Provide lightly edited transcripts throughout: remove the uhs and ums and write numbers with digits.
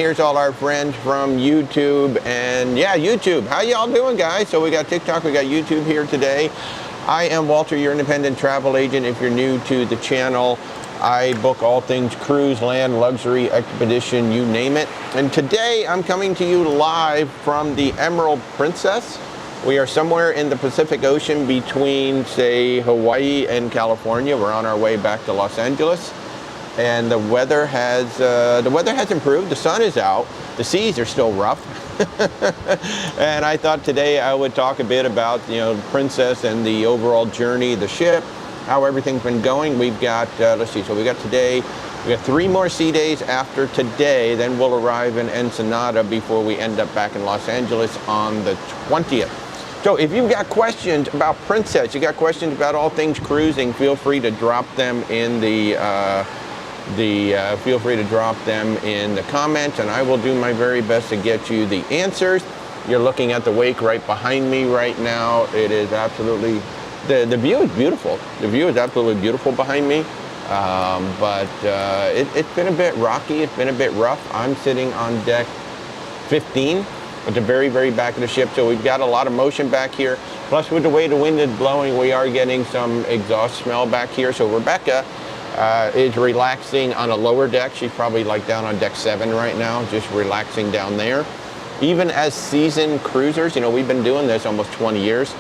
here's all our friends from YouTube. And yeah, YouTube, how y'all doing, guys? So we got TikTok, we got YouTube here today. I am Walter, your independent travel agent. If you're new to the channel, I book all things cruise, land, luxury, expedition, you name it. And today I'm coming to you live from the Emerald Princess. We are somewhere in the Pacific Ocean between, say, Hawaii and California. We're on our way back to Los Angeles. And the weather has improved. The sun is out. The seas are still rough. And I thought today I would talk a bit about, the Princess and the overall journey, the ship, how everything's been going. We've got, let's see, so we got 3 more sea days after today. Then we'll arrive in Ensenada before we end up back in Los Angeles on the 20th. So if you've got questions about Princess, you got questions about all things cruising, feel free to drop them in the comments, and I will do my very best to get you the answers. You're looking at the wake right behind me right now. It is absolutely, the view is beautiful. The view is absolutely beautiful behind me, but it's been a bit rocky. It's been a bit rough. I'm sitting on deck 15 at the very, very back of the ship, so we've got a lot of motion back here. Plus, with the way the wind is blowing, we are getting some exhaust smell back here. So Rebecca is relaxing on a lower deck. She's probably like down on deck 7 right now, just relaxing down there. Even as seasoned cruisers, we've been doing this almost 20 years.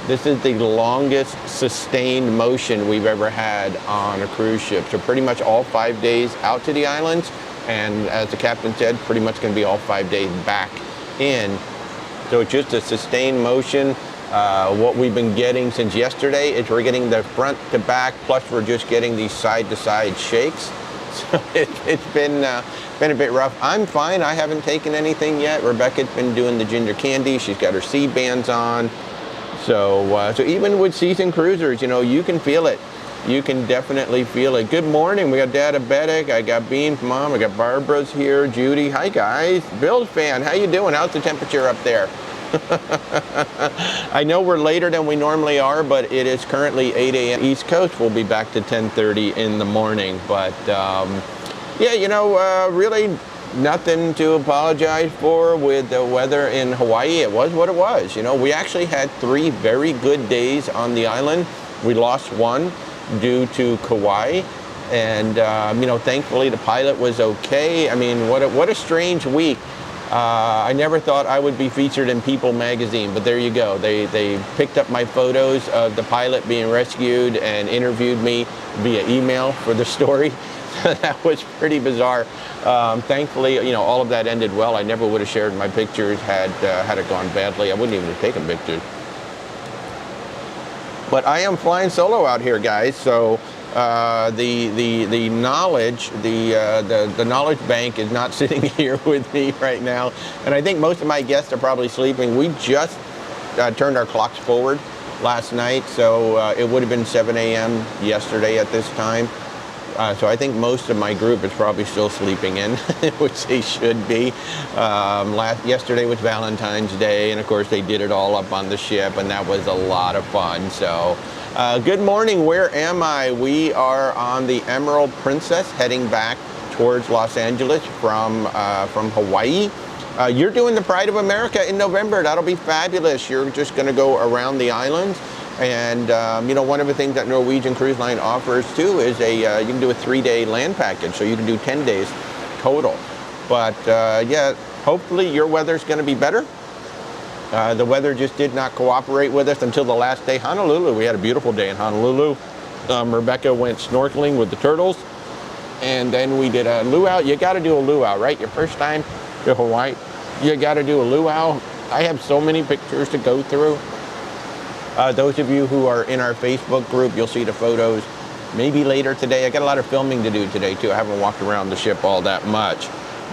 This is the longest sustained motion we've ever had on a cruise ship. So pretty much all 5 days out to the islands, and as the captain said, pretty much going to be all 5 days back in. So it's just a sustained motion. What we've been getting since yesterday is we're getting the front to back, plus we're just getting these side to side shakes. So it's been a bit rough. I'm fine. I haven't taken anything yet. Rebecca's been doing the ginger candy. She's got her sea bands on. So even with seasoned cruisers, you can feel it. You can definitely feel it. Good morning. We got Dad Abetic. I got Bean's mom. I got Barbara's here. Judy. Hi, guys. Bill's fan. How you doing? How's the temperature up there? I know we're later than we normally are, but it is currently 8 a.m. East Coast. We'll be back to 10:30 in the morning. But really nothing to apologize for with the weather in Hawaii. It was what it was. We actually had 3 very good days on the island. We lost one due to Kauai, and thankfully the pilot was okay. I mean, what a strange week. I never thought I would be featured in People magazine, but there you go. They picked up my photos of the pilot being rescued and interviewed me via email for the story. That was pretty bizarre. Thankfully, all of that ended well. I never would have shared my pictures had it gone badly. I wouldn't even have taken pictures. But I am flying solo out here, guys. So the knowledge, the knowledge bank is not sitting here with me right now, and I think most of my guests are probably sleeping. We just turned our clocks forward last night, so it would have been 7 a.m. yesterday at this time. So I think most of my group is probably still sleeping in, which they should be. Yesterday was Valentine's Day, and of course they did it all up on the ship, and that was a lot of fun. So good morning. Where am I? We are on the Emerald Princess, heading back towards Los Angeles from Hawaii. You're doing the Pride of America in November. That'll be fabulous. You're just going to go around the islands. And, one of the things that Norwegian Cruise Line offers, too, is you can do a 3-day land package, so you can do 10 days total. But, hopefully your weather's going to be better. The weather just did not cooperate with us until the last day. Honolulu, we had a beautiful day in Honolulu. Rebecca went snorkeling with the turtles, and then we did a luau. You got to do a luau, right? Your first time to Hawaii, you got to do a luau. I have so many pictures to go through. Those of you who are in our Facebook group, you'll see the photos maybe later today. I got a lot of filming to do today, too. I haven't walked around the ship all that much.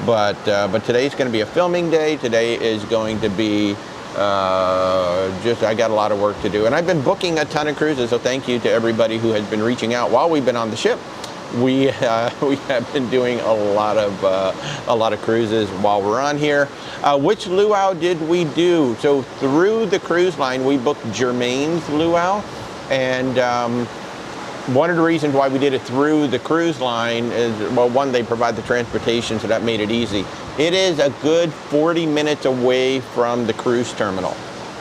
But today's going to be a filming day. Today is going to be I got a lot of work to do. And I've been booking a ton of cruises, so thank you to everybody who has been reaching out while we've been on the ship. We have been doing a lot of cruises while we're on here. Which luau did we do? So through the cruise line, we booked Germain's luau, and one of the reasons why we did it through the cruise line is, well, one, they provide the transportation, so that made it easy. It is a good 40 minutes away from the cruise terminal.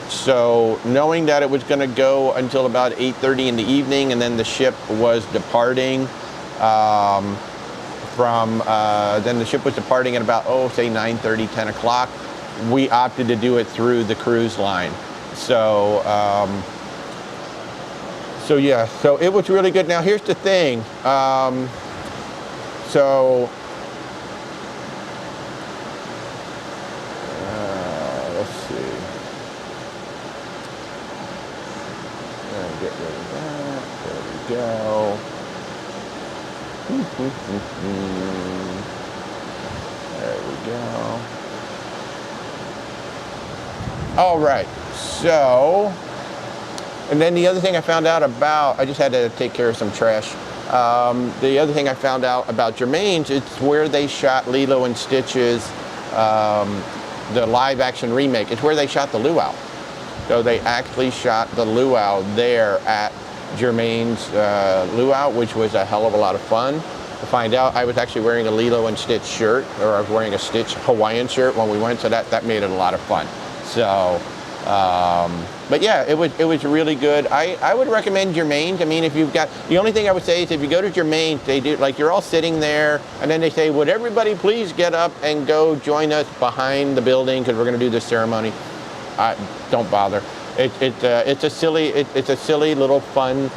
So knowing that it was going to go until about 8:30 in the evening, and then the ship was departing then the ship was departing at about, say 9:30, 10 o'clock, we opted to do it through the cruise line. So, so yeah, so it was really good. Now here's the thing. Let's see. Get rid of that. There we go. There we go. All right. So, and then the other thing I found out about, I just had to take care of some trash. The other thing I found out about Germain's, it's where they shot Lilo and Stitch's, the live action remake. It's where they shot the luau. So they actually shot the luau there at Germain's luau, which was a hell of a lot of fun. To find out, I was actually wearing a Lilo and Stitch shirt, or I was wearing a Stitch Hawaiian shirt when we went, so that made it a lot of fun. So, but yeah, it was really good. I would recommend Germain's. I mean, if you've got, the only thing I would say is if you go to Germain's, they do, like, you're all sitting there, and then they say, would everybody please get up and go join us behind the building, because we're going to do this ceremony. Don't bother. It's a silly little fun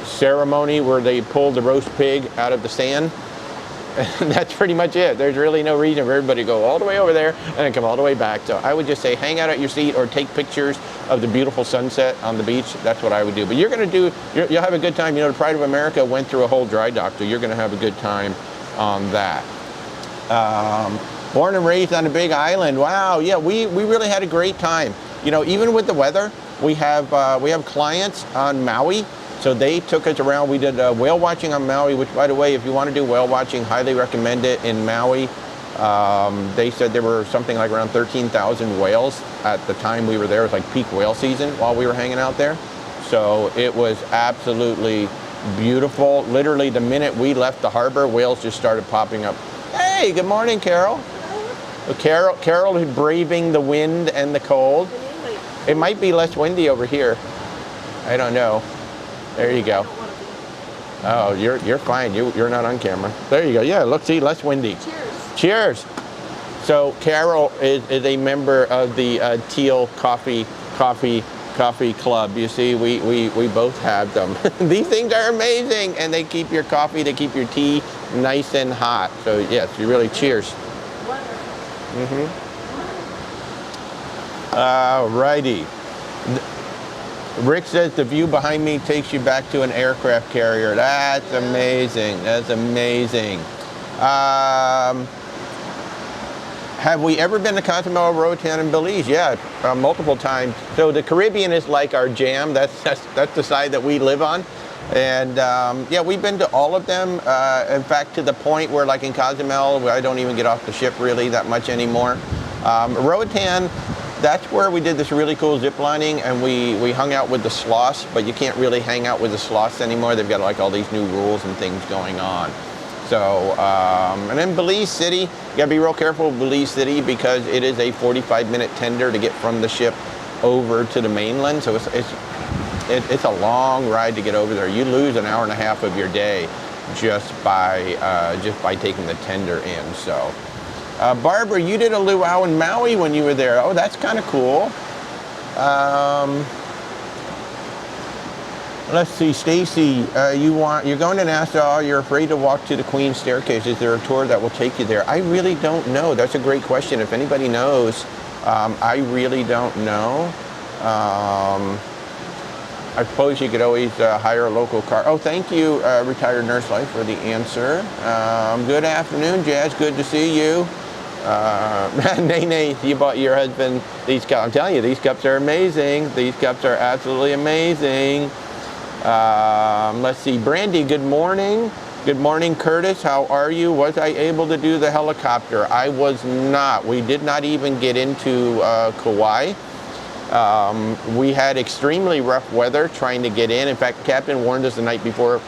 ceremony where they pull the roast pig out of the sand. And that's pretty much it. There's really no reason for everybody to go all the way over there and then come all the way back. So I would just say hang out at your seat or take pictures of the beautiful sunset on the beach. That's what I would do. But you're going to you'll have a good time. You know, the Pride of America went through a whole dry dock, so you're going to have a good time on that. Born and raised on a big island. Wow, yeah, we really had a great time. You know, even with the weather, we have clients on Maui, so they took us around. We did whale watching on Maui, which, by the way, if you want to do whale watching, highly recommend it in Maui. They said there were something like around 13,000 whales at the time we were there. It was like peak whale season while we were hanging out there. So it was absolutely beautiful. Literally, the minute we left the harbor, whales just started popping up. Hey, good morning, Carol. Carol is braving the wind and the cold. It might be less windy over here. I don't know. There you go. Oh, you're fine. You're not on camera. There you go. Yeah, look, see, less windy. Cheers. Cheers. So Carol is a member of the Teal Coffee Club. You see, we both have them. These things are amazing, and they keep your coffee, they keep your tea nice and hot. So yes, you really cheers. Alrighty. Rick says the view behind me takes you back to an aircraft carrier. That's amazing. That's amazing. Have we ever been to Cozumel, Roatan, and Belize? Yeah, multiple times. So the Caribbean is like our jam. That's the side that we live on. And yeah, we've been to all of them. In fact, to the point where, like in Cozumel, I don't even get off the ship really that much anymore. Roatan, that's where we did this really cool zip lining, and we hung out with the sloths, but you can't really hang out with the sloths anymore. They've got like all these new rules and things going on. So, and then Belize City, you gotta be real careful with Belize City because it is a 45-minute tender to get from the ship over to the mainland. So it's a long ride to get over there. You lose an hour and a half of your day just by taking the tender in. So, Barbara, you did a luau in Maui when you were there. Oh, that's kind of cool. Let's see, Stacy, you're going to Nassau. You're afraid to walk to the Queen's Staircase. Is there a tour that will take you there? I really don't know. That's a great question. If anybody knows, I really don't know. I suppose you could always hire a local car. Oh, thank you, Retired Nurse Life, for the answer. Good afternoon, Jazz. Good to see you. Nene, you bought your husband these cups. I'm telling you, these cups are amazing. These cups are absolutely amazing. Let's see, Brandy, good morning. Good morning, Curtis. How are you? Was I able to do the helicopter? I was not. We did not even get into Kauai. We had extremely rough weather trying to get in. In fact, the captain warned us the night before,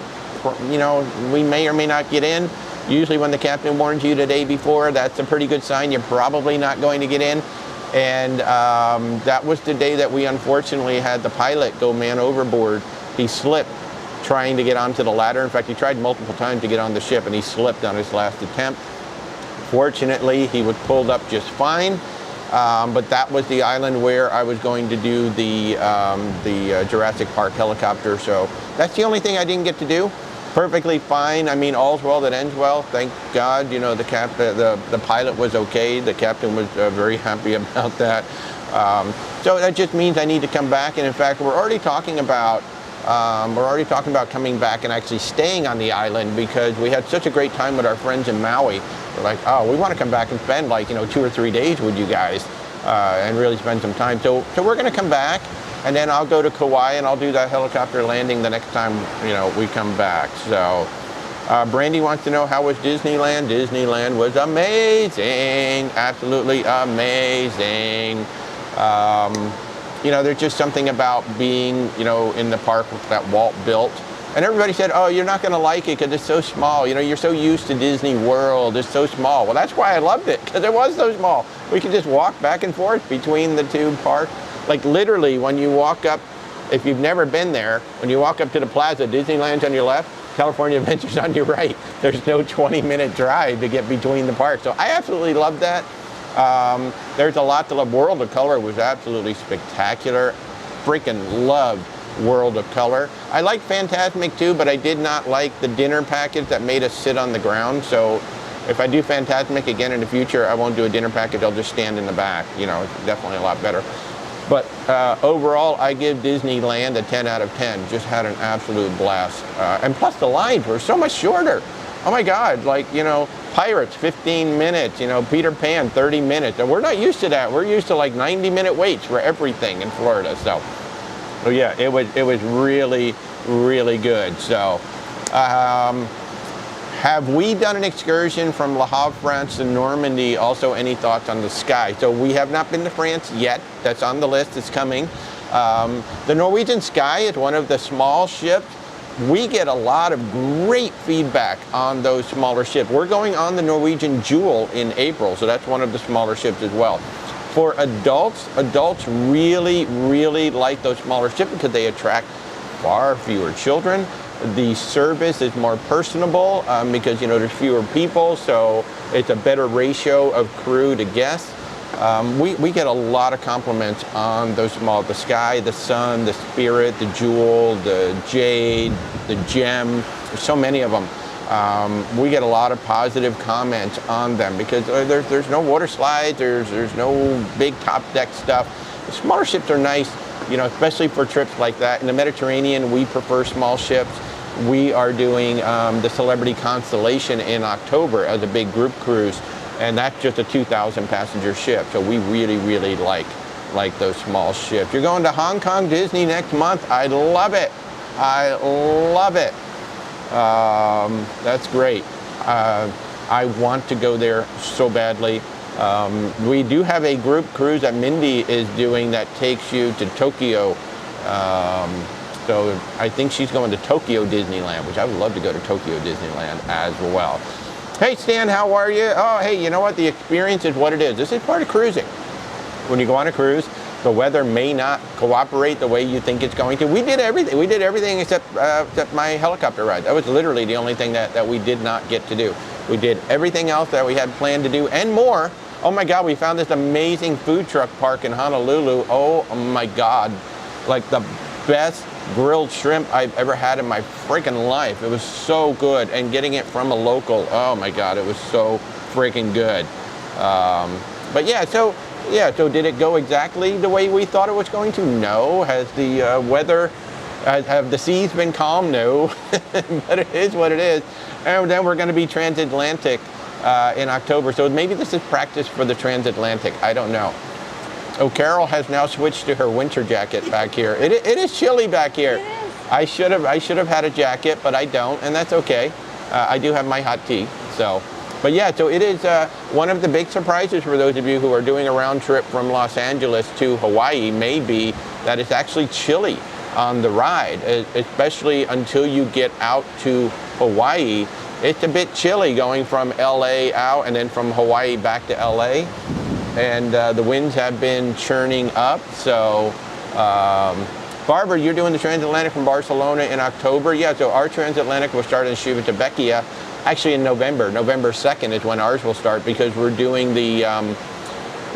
you know, we may or may not get in. Usually when the captain warns you the day before, that's a pretty good sign you're probably not going to get in. And that was the day that we unfortunately had the pilot go man overboard. He slipped trying to get onto the ladder. In fact, he tried multiple times to get on the ship and he slipped on his last attempt. Fortunately, he was pulled up just fine. But that was the island where I was going to do the Jurassic Park helicopter. So that's the only thing I didn't get to do. Perfectly fine. I mean, all's well that ends well. Thank God. You know, the pilot was okay. The captain was very happy about that. So that just means I need to come back. And in fact, we're already talking about coming back and actually staying on the island because we had such a great time with our friends in Maui. We're like, oh, we want to come back and spend like, you know, 2 or 3 days with you guys and really spend some time. So we're going to come back. And then I'll go to Kauai and I'll do that helicopter landing the next time, you know, we come back. So Brandy wants to know, how was Disneyland? Disneyland was amazing, absolutely amazing. You know, there's just something about being, you know, in the park that Walt built. And everybody said, oh, you're not going to like it because it's so small. You know, you're so used to Disney World. It's so small. Well, that's why I loved it, because it was so small. We could just walk back and forth between the two parks. Like literally, when you walk up, if you've never been there, when you walk up to the plaza, Disneyland's on your left, California Adventure's on your right. There's no 20-minute drive to get between the parks. So I absolutely love that. There's a lot to love. World of Color was absolutely spectacular. Freaking loved World of Color. I liked Fantasmic too, but I did not like the dinner package that made us sit on the ground. So if I do Fantasmic again in the future, I won't do a dinner package. I'll just stand in the back. You know, it's definitely a lot better. But overall, I give Disneyland a 10 out of 10. Just had an absolute blast. And plus the lines were so much shorter. Oh my God, like, you know, Pirates, 15 minutes, you know, Peter Pan, 30 minutes. And we're not used to that. We're used to like 90-minute waits for everything in Florida. So yeah, it was really, really good. So have we done an excursion from Le Havre, France to Normandy? Also, any thoughts on the Sky? So we have not been to France yet. That's on the list. It's coming. The Norwegian Sky is one of the small ships. We get a lot of great feedback on those smaller ships. We're going on the Norwegian Jewel in April, so that's one of the smaller ships as well. For adults really, really like those smaller ships because they attract far fewer children. The service is more personable because, you know, there's fewer people, so it's a better ratio of crew to guests. We get a lot of compliments on those small, the Sky, the Sun, the Spirit, the Jewel, the Jade, the Gem. There's so many of them. We get a lot of positive comments on them because there's no water slides, there's no big top deck stuff. The smaller ships are nice, you know, especially for trips like that. In the Mediterranean, we prefer small ships. We are doing the Celebrity Constellation in October as a big group cruise, and that's just a 2,000 passenger ship. So we really, really like those small ships. You're going to Hong Kong Disney next month. I love it. I love it. That's great. I want to go there so badly. We do have a group cruise that Mindy is doing that takes you to Tokyo. So I think she's going to Tokyo Disneyland, which I would love to go to Tokyo Disneyland as well. Hey Stan, how are you? Oh, hey, you know what? The experience is what it is. This is part of cruising. When you go on a cruise, the weather may not cooperate the way you think it's going to. We did everything. We did everything except my helicopter ride. That was literally the only thing that we did not get to do. We did everything else that we had planned to do and more. Oh my God, we found this amazing food truck park in Honolulu. Oh my God, like the best grilled shrimp I've ever had in my freaking life. It was so good, and getting it from a local, oh my God, it was so freaking good. But yeah, so did it go exactly the way we thought it was going to? No. Has the weather, have the seas been calm? No. But it is what it is. And then we're going to be transatlantic in October. So maybe this is practice for the transatlantic. I don't know. Oh, Carol has now switched to her winter jacket back here. It is chilly back here. It is. I should have had a jacket, but I don't, and that's okay. I do have my hot tea, so But yeah, so it is one of the big surprises for those of you who are doing a round trip from Los Angeles to Hawaii may be that it's actually chilly on the ride, especially until you get out to Hawaii. It's a bit chilly going from LA out and then from Hawaii back to LA. And the winds have been churning up. So Barbara, you're doing the transatlantic from Barcelona in October. Yeah, so our transatlantic will start in Civitavecchia actually in November. November 2nd is when ours will start, because we're doing the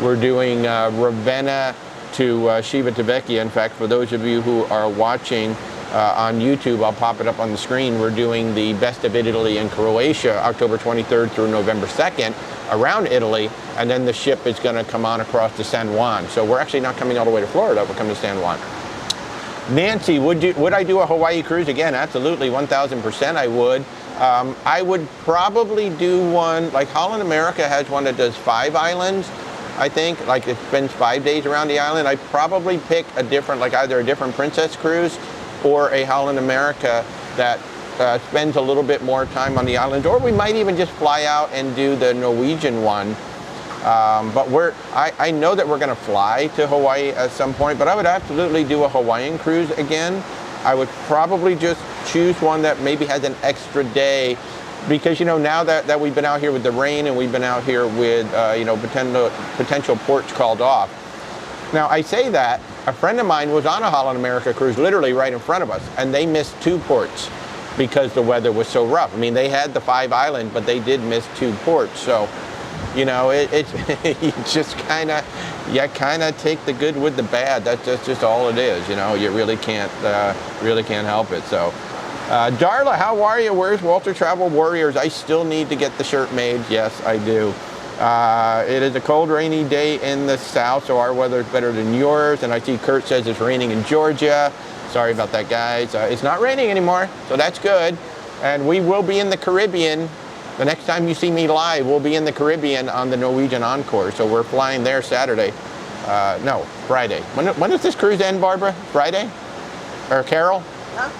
Ravenna to Civitavecchia. In fact, for those of you who are watching on YouTube, I'll pop it up on the screen. We're doing the Best of Italy and Croatia, October 23rd through November 2nd, around Italy, and then the ship is going to come on across to San Juan. So we're actually not coming all the way to Florida, we're coming to San Juan. Nancy, would I do a Hawaii cruise again? Absolutely, 1,000% I would. I would probably do one, like Holland America has one that does 5 islands, I think, like it spends 5 days around the island. I'd probably pick a different, like either a different Princess cruise or a Holland America that spends a little bit more time on the island, or we might even just fly out and do the Norwegian one. But I know that we're going to fly to Hawaii at some point, but I would absolutely do a Hawaiian cruise again. I would probably just choose one that maybe has an extra day, because now that we've been out here with the rain and we've been out here with potential ports called off. Now I say that a friend of mine was on a Holland America cruise literally right in front of us, and they missed 2 ports because the weather was so rough. I mean, they had the 5 islands, but they did miss 2 ports. So it's you just kind of take the good with the bad. That's just all it is. You really can't help it. So, Darla, how are you? Where's Walter Travel Warriors? I still need to get the shirt made. Yes, I do. It is a cold, rainy day in the south, so our weather is better than yours. And I see Kurt says it's raining in Georgia. Sorry about that, guys. It's not raining anymore, so that's good. And we will be in the Caribbean. The next time you see me live, we'll be in the Caribbean on the Norwegian Encore. So we're flying there Saturday. No, Friday. When does this cruise end, Barbara? Friday? Or Carol? Huh?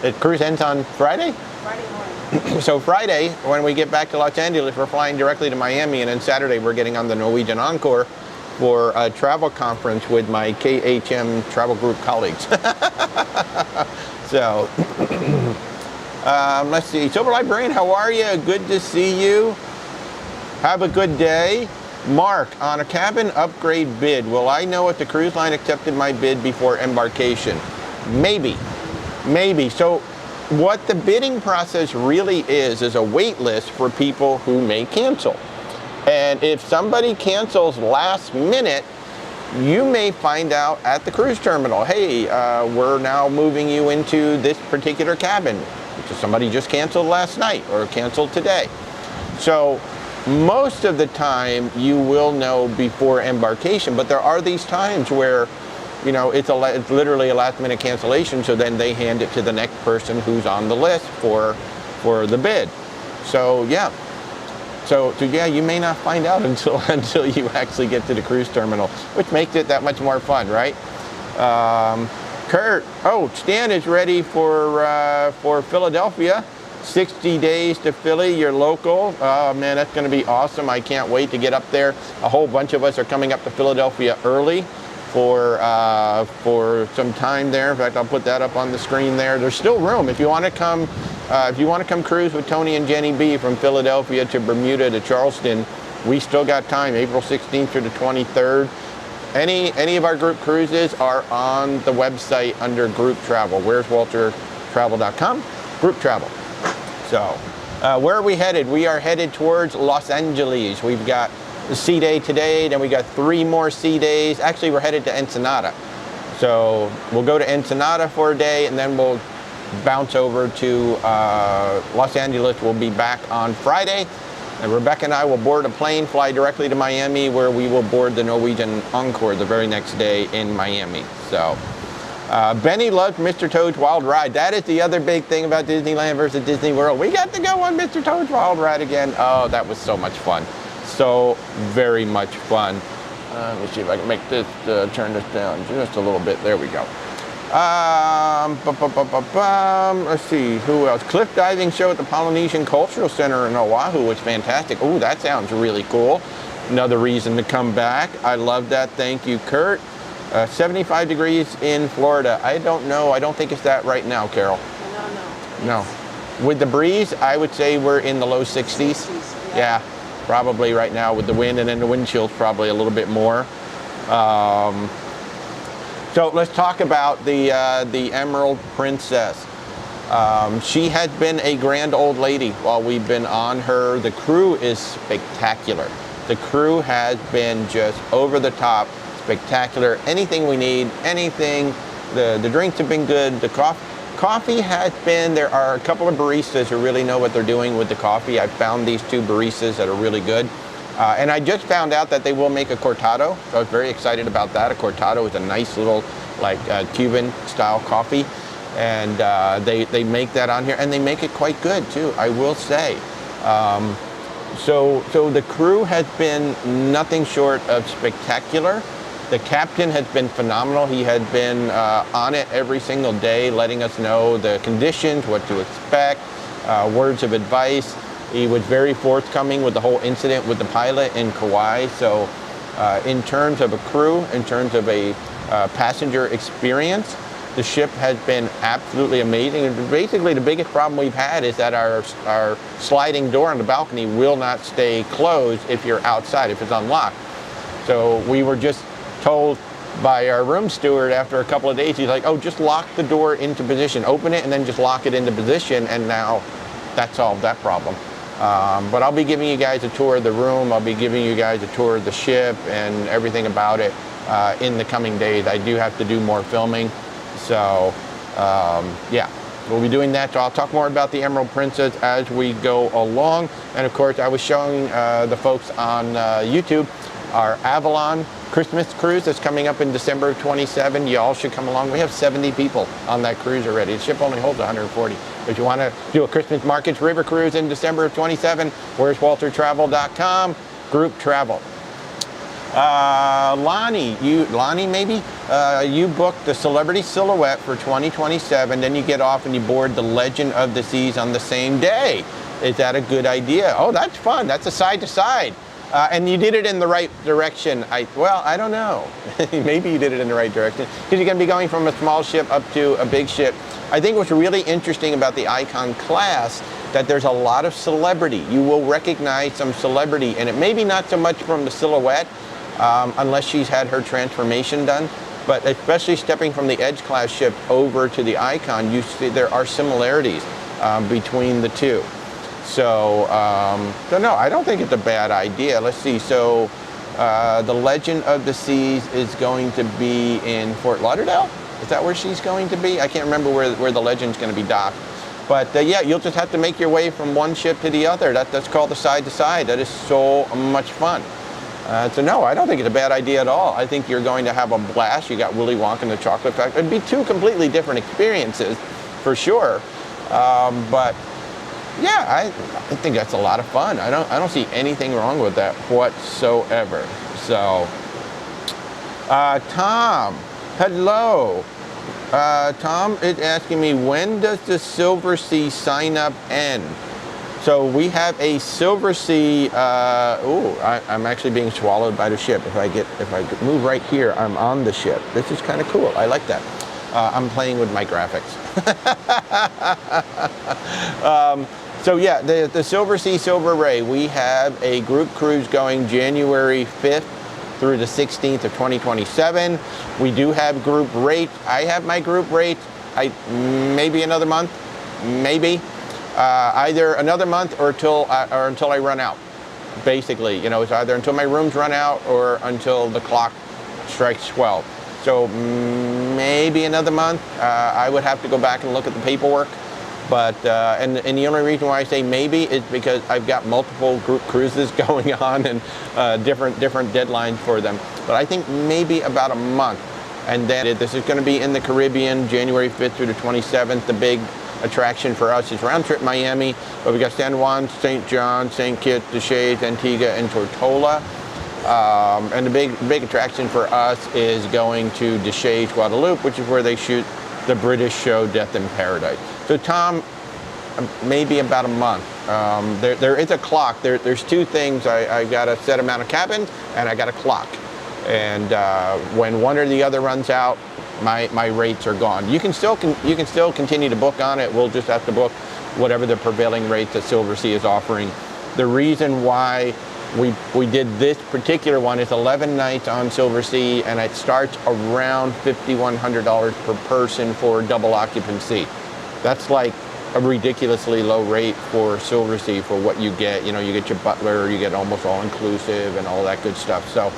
The cruise ends on Friday? Friday morning. So Friday, when we get back to Los Angeles, we're flying directly to Miami, and then Saturday we're getting on the Norwegian Encore for a travel conference with my KHM travel group colleagues. So, let's see. Silver Librarian, how are you? Good to see you. Have a good day. Mark, on a cabin upgrade bid, will I know if the cruise line accepted my bid before embarkation? Maybe. So what the bidding process really is a wait list for people who may cancel. And if somebody cancels last minute, you may find out at the cruise terminal, hey, we're now moving you into this particular cabin, because somebody just canceled last night or canceled today. So most of the time you will know before embarkation, but there are these times where it's literally a last minute cancellation, so then they hand it to the next person who's on the list for the bid. So yeah. So yeah, you may not find out until you actually get to the cruise terminal, which makes it that much more fun, right? Kurt, Stan is ready for Philadelphia. 60 days to Philly, you're local. Oh man, that's gonna be awesome. I can't wait to get up there. A whole bunch of us are coming up to Philadelphia early for some time there. In fact, I'll put that up on the screen there. There's still room if you want to come. If you want to come cruise with Tony and Jenny B from Philadelphia to Bermuda to Charleston, we still got time. April 16th through the 23rd. Any of our group cruises are on the website under group travel. Where's WalterTravel.com? Group travel. So, where are we headed? We are headed towards Los Angeles. We've got the sea day today, then we got 3 more sea days. Actually, we're headed to Ensenada. So we'll go to Ensenada for a day, and then we'll bounce over to Los Angeles. We'll be back on Friday, and Rebecca and I will board a plane, fly directly to Miami, where we will board the Norwegian Encore the very next day in Miami. So Benny loves Mr. Toad's Wild Ride. That is the other big thing about Disneyland versus Disney World. We got to go on Mr. Toad's Wild Ride again. Oh, that was so much fun. So very much fun. Let me see if I can make this, turn this down just a little bit. There we go. Let's see, who else? Cliff diving show at the Polynesian Cultural Center in Oahu was fantastic. Oh, that sounds really cool. Another reason to come back. I love that. Thank you, Kurt. 75 degrees in Florida. I don't know. I don't think it's that right now, Carol. No. With the breeze, I would say we're in the low 60s. Yeah, probably right now with the wind, and then the wind chill's probably a little bit more. So let's talk about the Emerald Princess. She has been a grand old lady while we've been on her. The crew is spectacular. The crew has been just over the top, spectacular. Anything we need, anything. The drinks have been good. The coffee has been, there are a couple of baristas who really know what they're doing with the coffee. I found these two baristas that are really good. And I just found out that they will make a cortado, so I was very excited about that. A cortado is a nice little, like, Cuban style coffee, and they make that on here, and they make it quite good too, I will say. So the crew has been nothing short of spectacular. The captain has been phenomenal. He had been on it every single day, letting us know the conditions, what to expect, words of advice. He was very forthcoming with the whole incident with the pilot in Kauai. So in terms of a crew, in terms of a passenger experience, the ship has been absolutely amazing. And basically the biggest problem we've had is that our sliding door on the balcony will not stay closed if you're outside, if it's unlocked. So we were just told by our room steward after a couple of days, he's like, oh, just lock the door into position, open it and then just lock it into position, and now that solved that problem. But I'll be giving you guys a tour of the room. I'll be giving you guys a tour of the ship and everything about it in the coming days. I do have to do more filming. So yeah, we'll be doing that. So I'll talk more about the Emerald Princess as we go along. And of course, I was showing the folks on YouTube our Avalon Christmas cruise that's coming up in December of 27. You all should come along. We have 70 people on that cruise already. The ship only holds 140. If you want to do a Christmas Markets River cruise in December of 27, where's WalterTravel.com, group travel. Lonnie maybe? You booked the Celebrity Silhouette for 2027, then you get off and you board the Legend of the Seas on the same day. Is that a good idea? Oh, that's fun. That's a side to side. And you did it in the right direction. Well, I don't know. Maybe you did it in the right direction, because you're going to be going from a small ship up to a big ship. I think what's really interesting about the Icon class, that there's a lot of celebrity. You will recognize some celebrity, and it may be not so much from the Silhouette, unless she's had her transformation done, but especially stepping from the Edge class ship over to the Icon, you see there are similarities between the two. So no, I don't think it's a bad idea. Let's see. So the Legend of the Seas is going to be in Fort Lauderdale. Is that where she's going to be? I can't remember where the Legend's going to be docked. But yeah, you'll just have to make your way from one ship to the other. That's called the side to side. That is so much fun. So no, I don't think it's a bad idea at all. I think you're going to have a blast. You got Willy Wonka and the Chocolate Factory. It'd be two completely different experiences, for sure. But yeah, I think that's a lot of fun. I don't see anything wrong with that whatsoever. So, Tom, hello. Tom is asking me, when does the Silver Sea sign up end? So we have a Silver Sea. I'm actually being swallowed by the ship. If I move right here, I'm on the ship. This is kind of cool. I like that. I'm playing with my graphics. So yeah, the Silver Sea Silver Ray, we have a group cruise going January 5th through the 16th of 2027. We do have group rates. I have my group rates. Maybe another month, maybe. Either another month or until I run out. Basically, you know, it's either until my rooms run out or until the clock strikes 12. So maybe another month. I would have to go back and look at the paperwork. But and the only reason why I say maybe is because I've got multiple group cruises going on and different deadlines for them. But I think maybe about a month. And then this is going to be in the Caribbean, January 5th through the 27th. The big attraction for us is round trip Miami, but we got San Juan, St. John, St. Kitts, Deschutes, Antigua, and Tortola. And the big attraction for us is going to Deschutes, Guadeloupe, which is where they shoot the British show Death in Paradise. So Tom, maybe about a month. There is a clock. There's two things. I got a set amount of cabins and I got a clock. And when one or the other runs out, my rates are gone. You can still continue to book on it. We'll just have to book whatever the prevailing rate that Silversea is offering. The reason why we did this particular one is 11 nights on Silversea, and it starts around $5,100 per person for double occupancy. That's like a ridiculously low rate for Silversea for what you get. You know, you get your butler, you get almost all inclusive and all that good stuff. So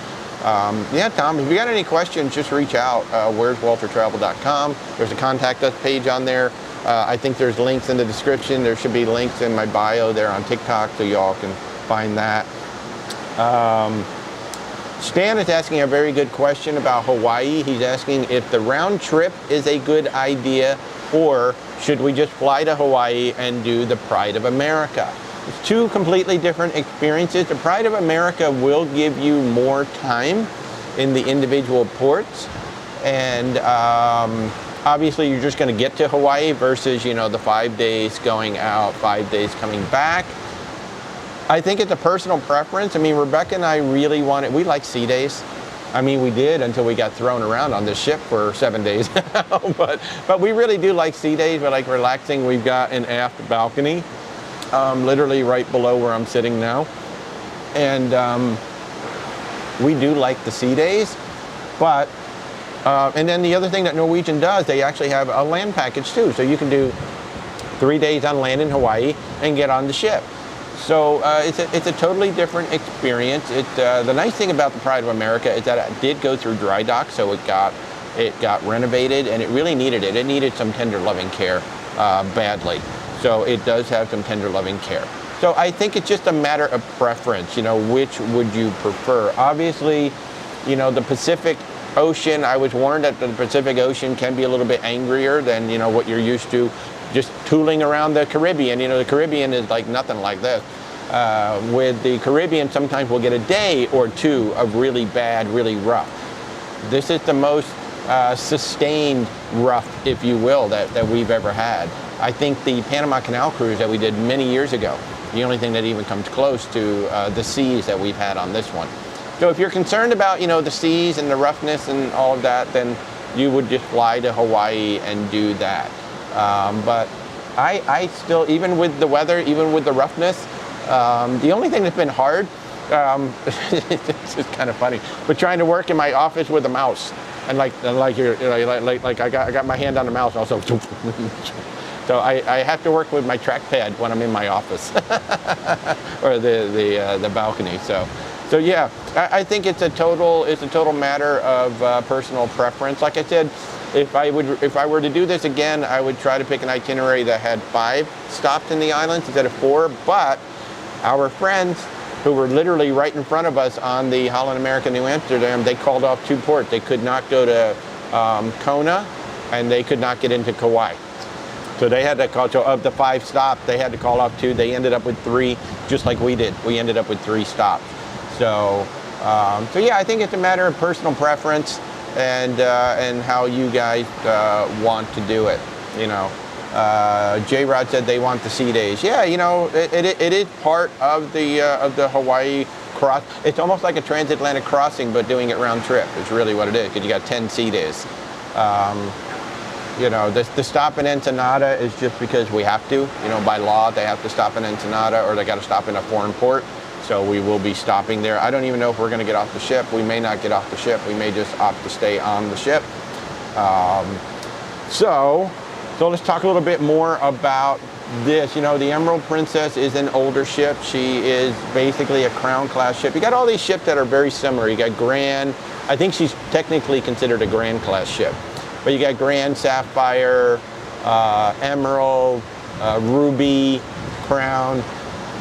yeah, Tom, if you got any questions, just reach out. where'swaltertravel.com. There's a contact us page on there. I think there's links in the description. There should be links in my bio there on TikTok, so y'all can find that. Stan is asking a very good question about Hawaii. He's asking if the round trip is a good idea, or should we just fly to Hawaii and do the Pride of America? It's two completely different experiences. The Pride of America will give you more time in the individual ports, and obviously you're just going to get to Hawaii versus, you know, the 5 days going out, 5 days coming back. I think it's a personal preference. I mean, Rebecca and I really wanted, we like sea days. I mean, we did until we got thrown around on this ship for 7 days. but we really do like sea days. We like relaxing. We've got an aft balcony, literally right below where I'm sitting now. And we do like the sea days. But, and then the other thing that Norwegian does, they actually have a land package too. So you can do 3 days on land in Hawaii and get on the ship. So it's a totally different experience. The nice thing about the Pride of America is that it did go through dry dock, so it got renovated, and it really needed it. It needed some tender loving care badly. So it does have some tender loving care. So I think it's just a matter of preference. You know, which would you prefer? Obviously, you know, the Pacific Ocean, I was warned that the Pacific Ocean can be a little bit angrier than, you know, what you're used to just tooling around the Caribbean. You know, the Caribbean is like nothing like this. With the Caribbean, sometimes we'll get a day or two of really bad, really rough. This is the most sustained rough, if you will, that we've ever had. I think the Panama Canal cruise that we did many years ago, the only thing that even comes close to the seas that we've had on this one. So if you're concerned about, you know, the seas and the roughness and all of that, then you would just fly to Hawaii and do that. But I still, even with the weather, even with the roughness, the only thing that's been hard, it's just kind of funny, but trying to work in my office with a mouse, and like I got my hand on the mouse also. So I have to work with my trackpad when I'm in my office or the balcony. So yeah, I think it's a total matter of personal preference. Like I said, if I were to do this again, I would try to pick an itinerary that had 5 stops in the islands instead of 4. But our friends who were literally right in front of us on the Holland America New Amsterdam, they called off 2 ports. They could not go to Kona, and they could not get into Kauai. So they had to call, so of the 5 stops, they had to call off 2. They ended up with 3, just like we did. We ended up with 3 stops. So yeah, I think it's a matter of personal preference and how you guys want to do it. You know, J-Rod said they want the sea days. Yeah, you know, it is part of the Hawaii cross. It's almost like a transatlantic crossing, but doing it round trip is really what it is, because you got 10 sea days. You know, the stop in Ensenada is just because we have to. You know, by law, they have to stop in Ensenada, or they got to stop in a foreign port. So we will be stopping there. I don't even know if we're going to get off the ship. We may not get off the ship. We may just opt to stay on the ship. So let's talk a little bit more about this. You know, the Emerald Princess is an older ship. She is basically a Crown class ship. You got all these ships that are very similar. You got Grand. I think she's technically considered a Grand class ship. But you got Grand, Sapphire, Emerald, Ruby, Crown.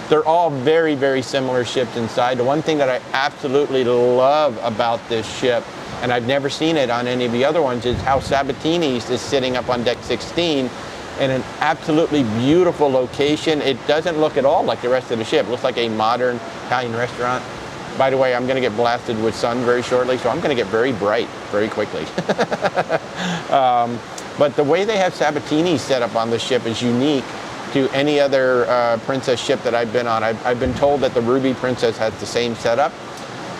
They're all very, very similar ships inside. The one thing that I absolutely love about this ship, and I've never seen it on any of the other ones, is how Sabatini's is sitting up on deck 16 in an absolutely beautiful location. It doesn't look at all like the rest of the ship. It looks like a modern Italian restaurant. By the way, I'm going to get blasted with sun very shortly, so I'm going to get very bright very quickly. But the way they have Sabatini set up on the ship is unique to any other Princess ship that I've been on. I've been told that the Ruby Princess has the same setup,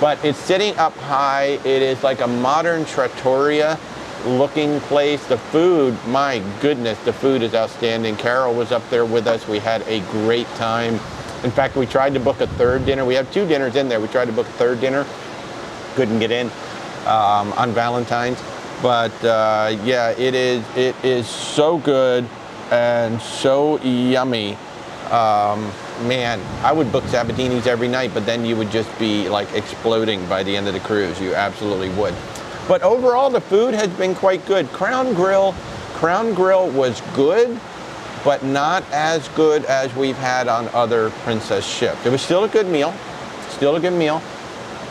but it's sitting up high. It is like a modern trattoria looking place. The food, my goodness, the food is outstanding. Carol was up there with us. We had a great time. In fact, we tried to book a third dinner. We have 2 dinners in there. We tried to book a third dinner. Couldn't get in on Valentine's. But yeah, it is so good and so yummy. Man, I would book Sabatini's every night, but then you would just be like exploding by the end of the cruise. You absolutely would. But overall, the food has been quite good. Crown Grill was good, but not as good as we've had on other Princess ships. It was still a good meal,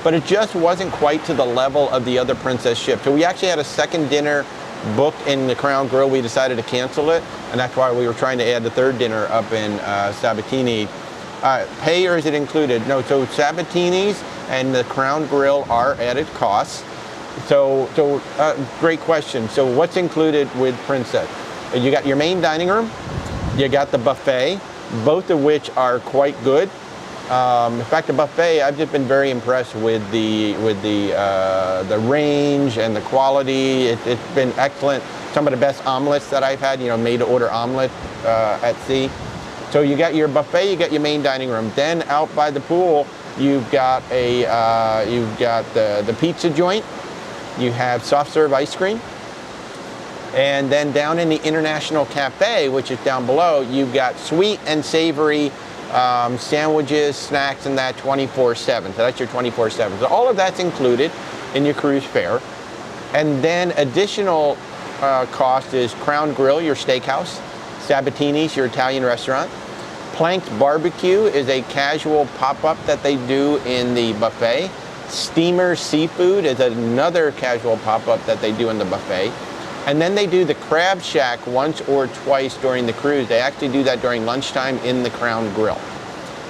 but it just wasn't quite to the level of the other Princess ships. So we actually had a second dinner booked in the Crown Grill. We decided to cancel it, and that's why we were trying to add the third dinner up in Sabatini. Pay, or is it included? No, so Sabatini's and the Crown Grill are added costs. So great question. So what's included with Princess? You got your main dining room, you got the buffet, both of which are quite good. In fact, the buffet, I've just been very impressed with the range and the quality. It's been excellent. Some of the best omelets that I've had, made to order omelet at sea. So you got your buffet, you got your main dining room. Then out by the pool, you've got the pizza joint. You have soft serve ice cream. And then down in the International Cafe, which is down below, you've got sweet and savory sandwiches, snacks, and that 24/7. So that's your 24/7. So all of that's included in your cruise fare. And then additional cost is Crown Grill, your steakhouse, Sabatini's, your Italian restaurant. Planked Barbecue is a casual pop-up that they do in the buffet. Steamer Seafood is another casual pop-up that they do in the buffet. And then they do the Crab Shack once or twice during the cruise. They actually do that during lunchtime in the Crown Grill.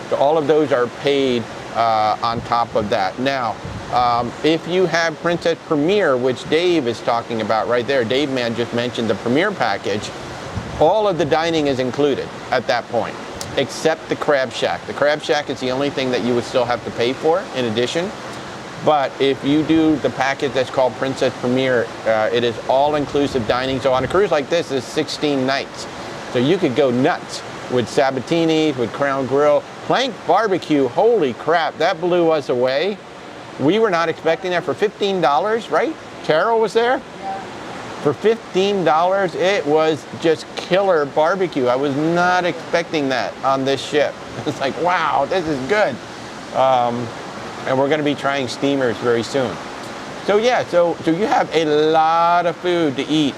So all of those are paid on top of that. Now, if you have Princess Premier, which Dave is talking about right there, Dave Man just mentioned the Premier package, all of the dining is included at that point, except the Crab Shack. The Crab Shack is the only thing that you would still have to pay for in addition. But if you do the package that's called Princess Premier, it is all-inclusive dining. So on a cruise like this, it's 16 nights. So you could go nuts with Sabatini, with Crown Grill. Planked Barbecue, holy crap, that blew us away. We were not expecting that for $15, right? Carol was there? Yeah. For $15, it was just killer barbecue. I was not expecting that on this ship. It's like, wow, this is good. And we're going to be trying steamers very soon. So yeah, so you have a lot of food to eat.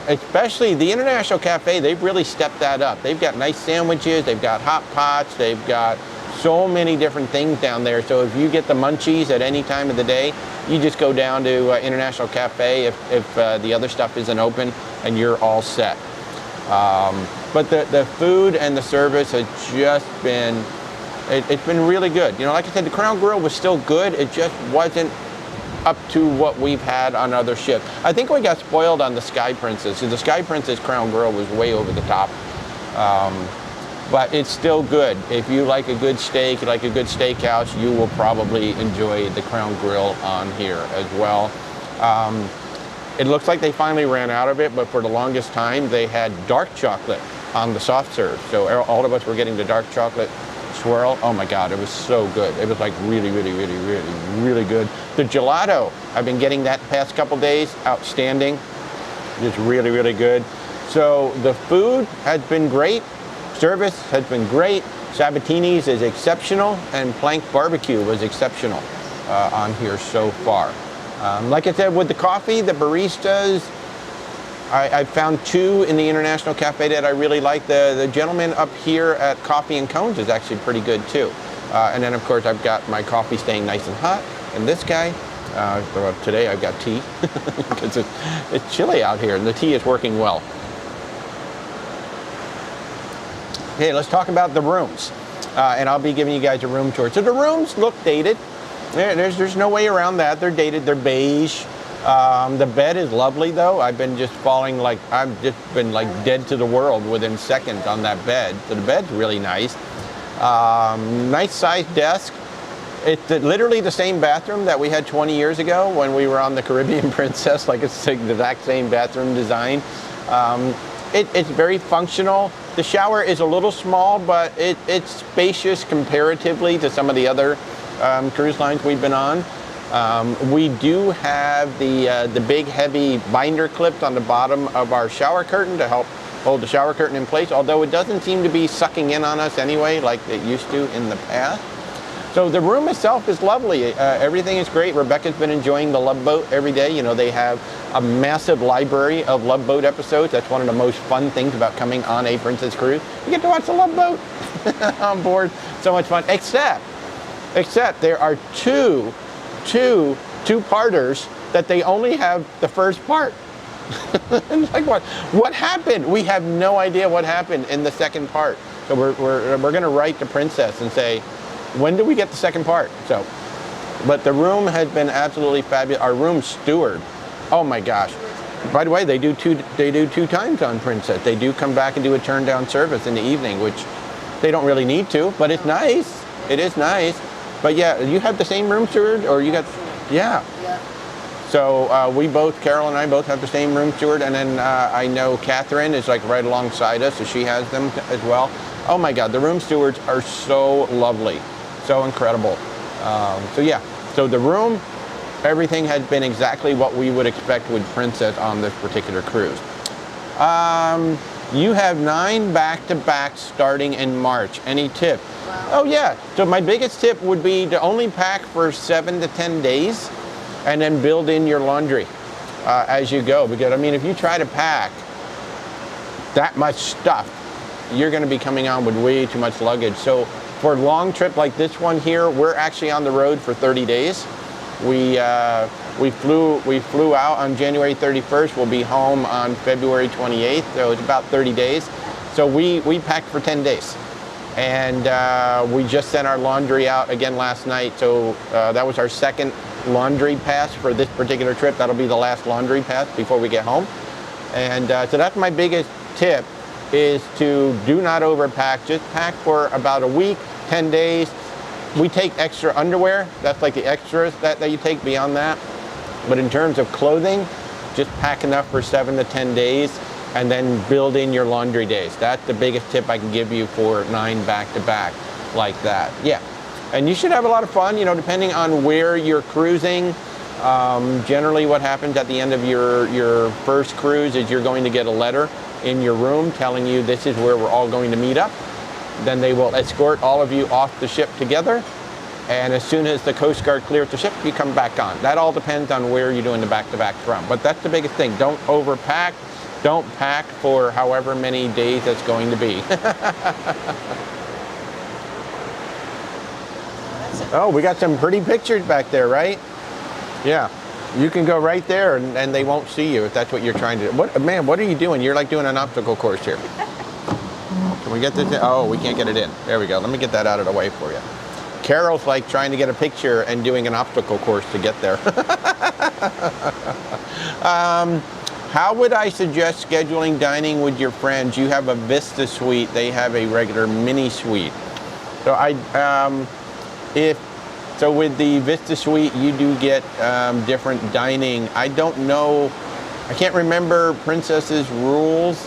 Especially the International Cafe, they've really stepped that up. They've got nice sandwiches, they've got hot pots, they've got so many different things down there. So if you get the munchies at any time of the day, you just go down to International Cafe if the other stuff isn't open, and you're all set. But the food and the service has just been, it's been really good. Like I said, the Crown Grill was still good. It just wasn't up to what we've had on other ships. I think we got spoiled on the Sky Princess. The Sky Princess Crown Grill was way over the top. But it's still good. If you like a good steak, you like a good steakhouse, you will probably enjoy the Crown Grill on here as well. It looks like they finally ran out of it, but for the longest time, they had dark chocolate on the soft serve. So all of us were getting the dark chocolate swirl. Oh my God, it was so good. It was like really, really, really, really, really good. The gelato, I've been getting that the past couple days, outstanding. Just really, really good. So the food has been great. Service has been great. Sabatini's is exceptional, and Planked Barbecue was exceptional on here so far. Like I said, with the coffee, the baristas, I found 2 in the International Cafe that I really like. The gentleman up here at Coffee and Cones is actually pretty good too. And then of course I've got my coffee staying nice and hot. And this guy, today I've got tea because it's chilly out here and the tea is working well. Okay, let's talk about the rooms. And I'll be giving you guys a room tour. So the rooms look dated. There's no way around that. They're dated, they're beige. The bed is lovely though. I've been just falling like, I've just been like dead to the world within seconds on that bed. So the bed's really nice. Nice sized desk. It's literally the same bathroom that we had 20 years ago when we were on the Caribbean Princess. Like it's the exact same bathroom design. It's very functional. The shower is a little small, but it's spacious comparatively to some of the other cruise lines we've been on. We do have the big heavy binder clips on the bottom of our shower curtain to help hold the shower curtain in place, although it doesn't seem to be sucking in on us anyway like it used to in the past. So the room itself is lovely. Everything is great. Rebecca's been enjoying the Love Boat every day. You know, they have a massive library of Love Boat episodes. That's one of the most fun things about coming on a Princess cruise. You get to watch the Love Boat on board. So much fun. Except there are two-parters that they only have the first part. It's like, what happened? We have no idea what happened in the second part. So we're going to write the Princess and say, when do we get the second part? So, but the room has been absolutely fabulous. Our room steward, oh my gosh. By the way, they do two times on Princess. They do come back and do a turn down service in the evening, which they don't really need to, but it's nice. It is nice. But yeah, you have the same room steward, or you got, yeah. So Carol and I both have the same room steward, and then I know Catherine is like right alongside us, so she has them as well. Oh my God, the room stewards are so lovely, so incredible. So yeah, so the room, everything has been exactly what we would expect with Princess on this particular cruise. You have 9 back-to-backs starting in March. Any tip? Wow. Oh yeah, so my biggest tip would be to only pack for 7 to 10 days and then build in your laundry as you go. Because I mean, if you try to pack that much stuff, you're gonna be coming on with way too much luggage. So for a long trip like this one here, we're actually on the road for 30 days. We flew out on January 31st. We'll be home on February 28th. So it's about 30 days. So we packed for 10 days. And we just sent our laundry out again last night. So that was our second laundry pass for this particular trip. That'll be the last laundry pass before we get home. And so that's my biggest tip, is to do not overpack. Just pack for about a week, 10 days. We take extra underwear. That's like the extras that you take beyond that. But in terms of clothing, just pack enough for 7 to 10 days and then build in your laundry days. That's the biggest tip I can give you for 9 back-to-back like that. Yeah, and you should have a lot of fun, you know, depending on where you're cruising. Generally what happens at the end of your first cruise is you're going to get a letter in your room telling you this is where we're all going to meet up. Then they will escort all of you off the ship together. And as soon as the Coast Guard clears the ship, you come back on. That all depends on where you're doing the back-to-back from. But that's the biggest thing. Don't overpack. Don't pack for however many days it's going to be. Oh, we got some pretty pictures back there, right? Yeah. You can go right there and they won't see you if that's what you're trying to do. What are you doing? You're like doing an obstacle course here. Can we get this in? Oh, we can't get it in. There we go. Let me get that out of the way for you. Carol's like trying to get a picture and doing an obstacle course to get there. How would I suggest scheduling dining with your friends? You have a Vista suite. They have a regular mini suite. So with the Vista suite, you do get different dining. I don't know. I can't remember Princess's rules.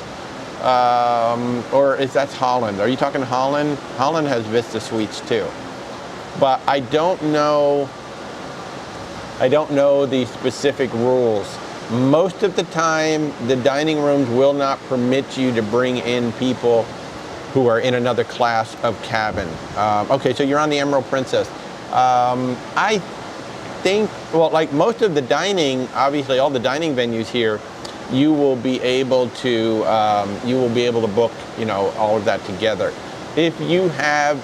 Or if that's Holland. Are you talking Holland? Holland has Vista suites too. But I don't know the specific rules. Most of the time, the dining rooms will not permit you to bring in people who are in another class of cabin. Okay, so you're on the Emerald Princess. I think, well, like most of the dining, obviously all the dining venues here, you will be able to book, you know, all of that together. If you have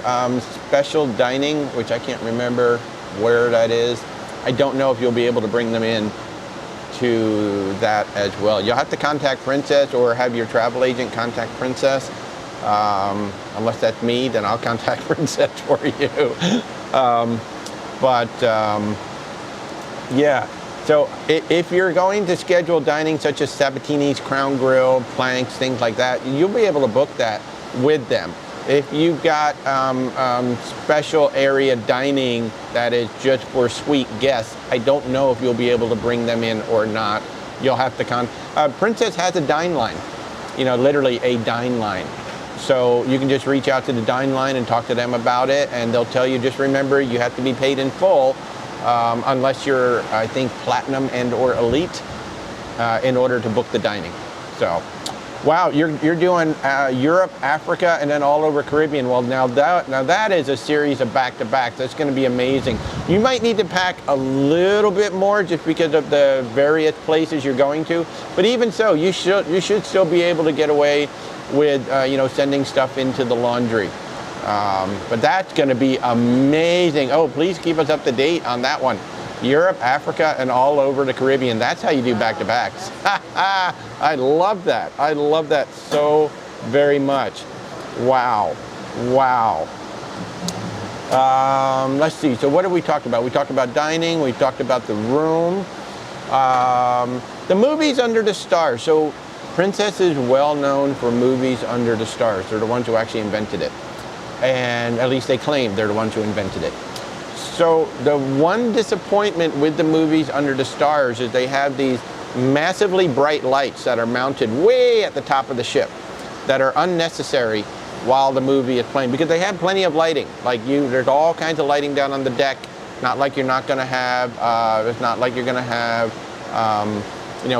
special dining, which I can't remember where that is, I don't know if you'll be able to bring them in to that as well. You'll have to contact Princess or have your travel agent contact Princess. Unless that's me, then I'll contact Princess for you. Yeah. So if you're going to schedule dining such as Sabatini's, Crown Grill, Planks, things like that, you'll be able to book that with them. If you've got special area dining that is just for suite guests, I don't know if you'll be able to bring them in or not. You'll have to Princess has a dine line, literally a dine line. So you can just reach out to the dine line and talk to them about it, and they'll tell you, just remember, you have to be paid in full unless you're, I think, platinum and or elite in order to book the dining. So. Wow, you're doing Europe, Africa, and then all over Caribbean. Well, now that is a series of back-to-backs. That's going to be amazing. You might need to pack a little bit more just because of the various places you're going to. But even so, you should still be able to get away with sending stuff into the laundry. But that's going to be amazing. Oh, please keep us up to date on that one. Europe, Africa, and all over the Caribbean. That's how you do back-to-backs. I love that. I love that so very much. Wow. Wow. Let's see. So what have we talked about? We talked about dining. We talked about the room. The movies under the stars. So Princess is well known for movies under the stars. They're the ones who actually invented it. And at least they claim they're the ones who invented it. So the one disappointment with the movies under the stars is they have these massively bright lights that are mounted way at the top of the ship that are unnecessary while the movie is playing, because they have plenty of lighting. There's all kinds of lighting down on the deck. Not like you're not going to have, it's not like you're going to have,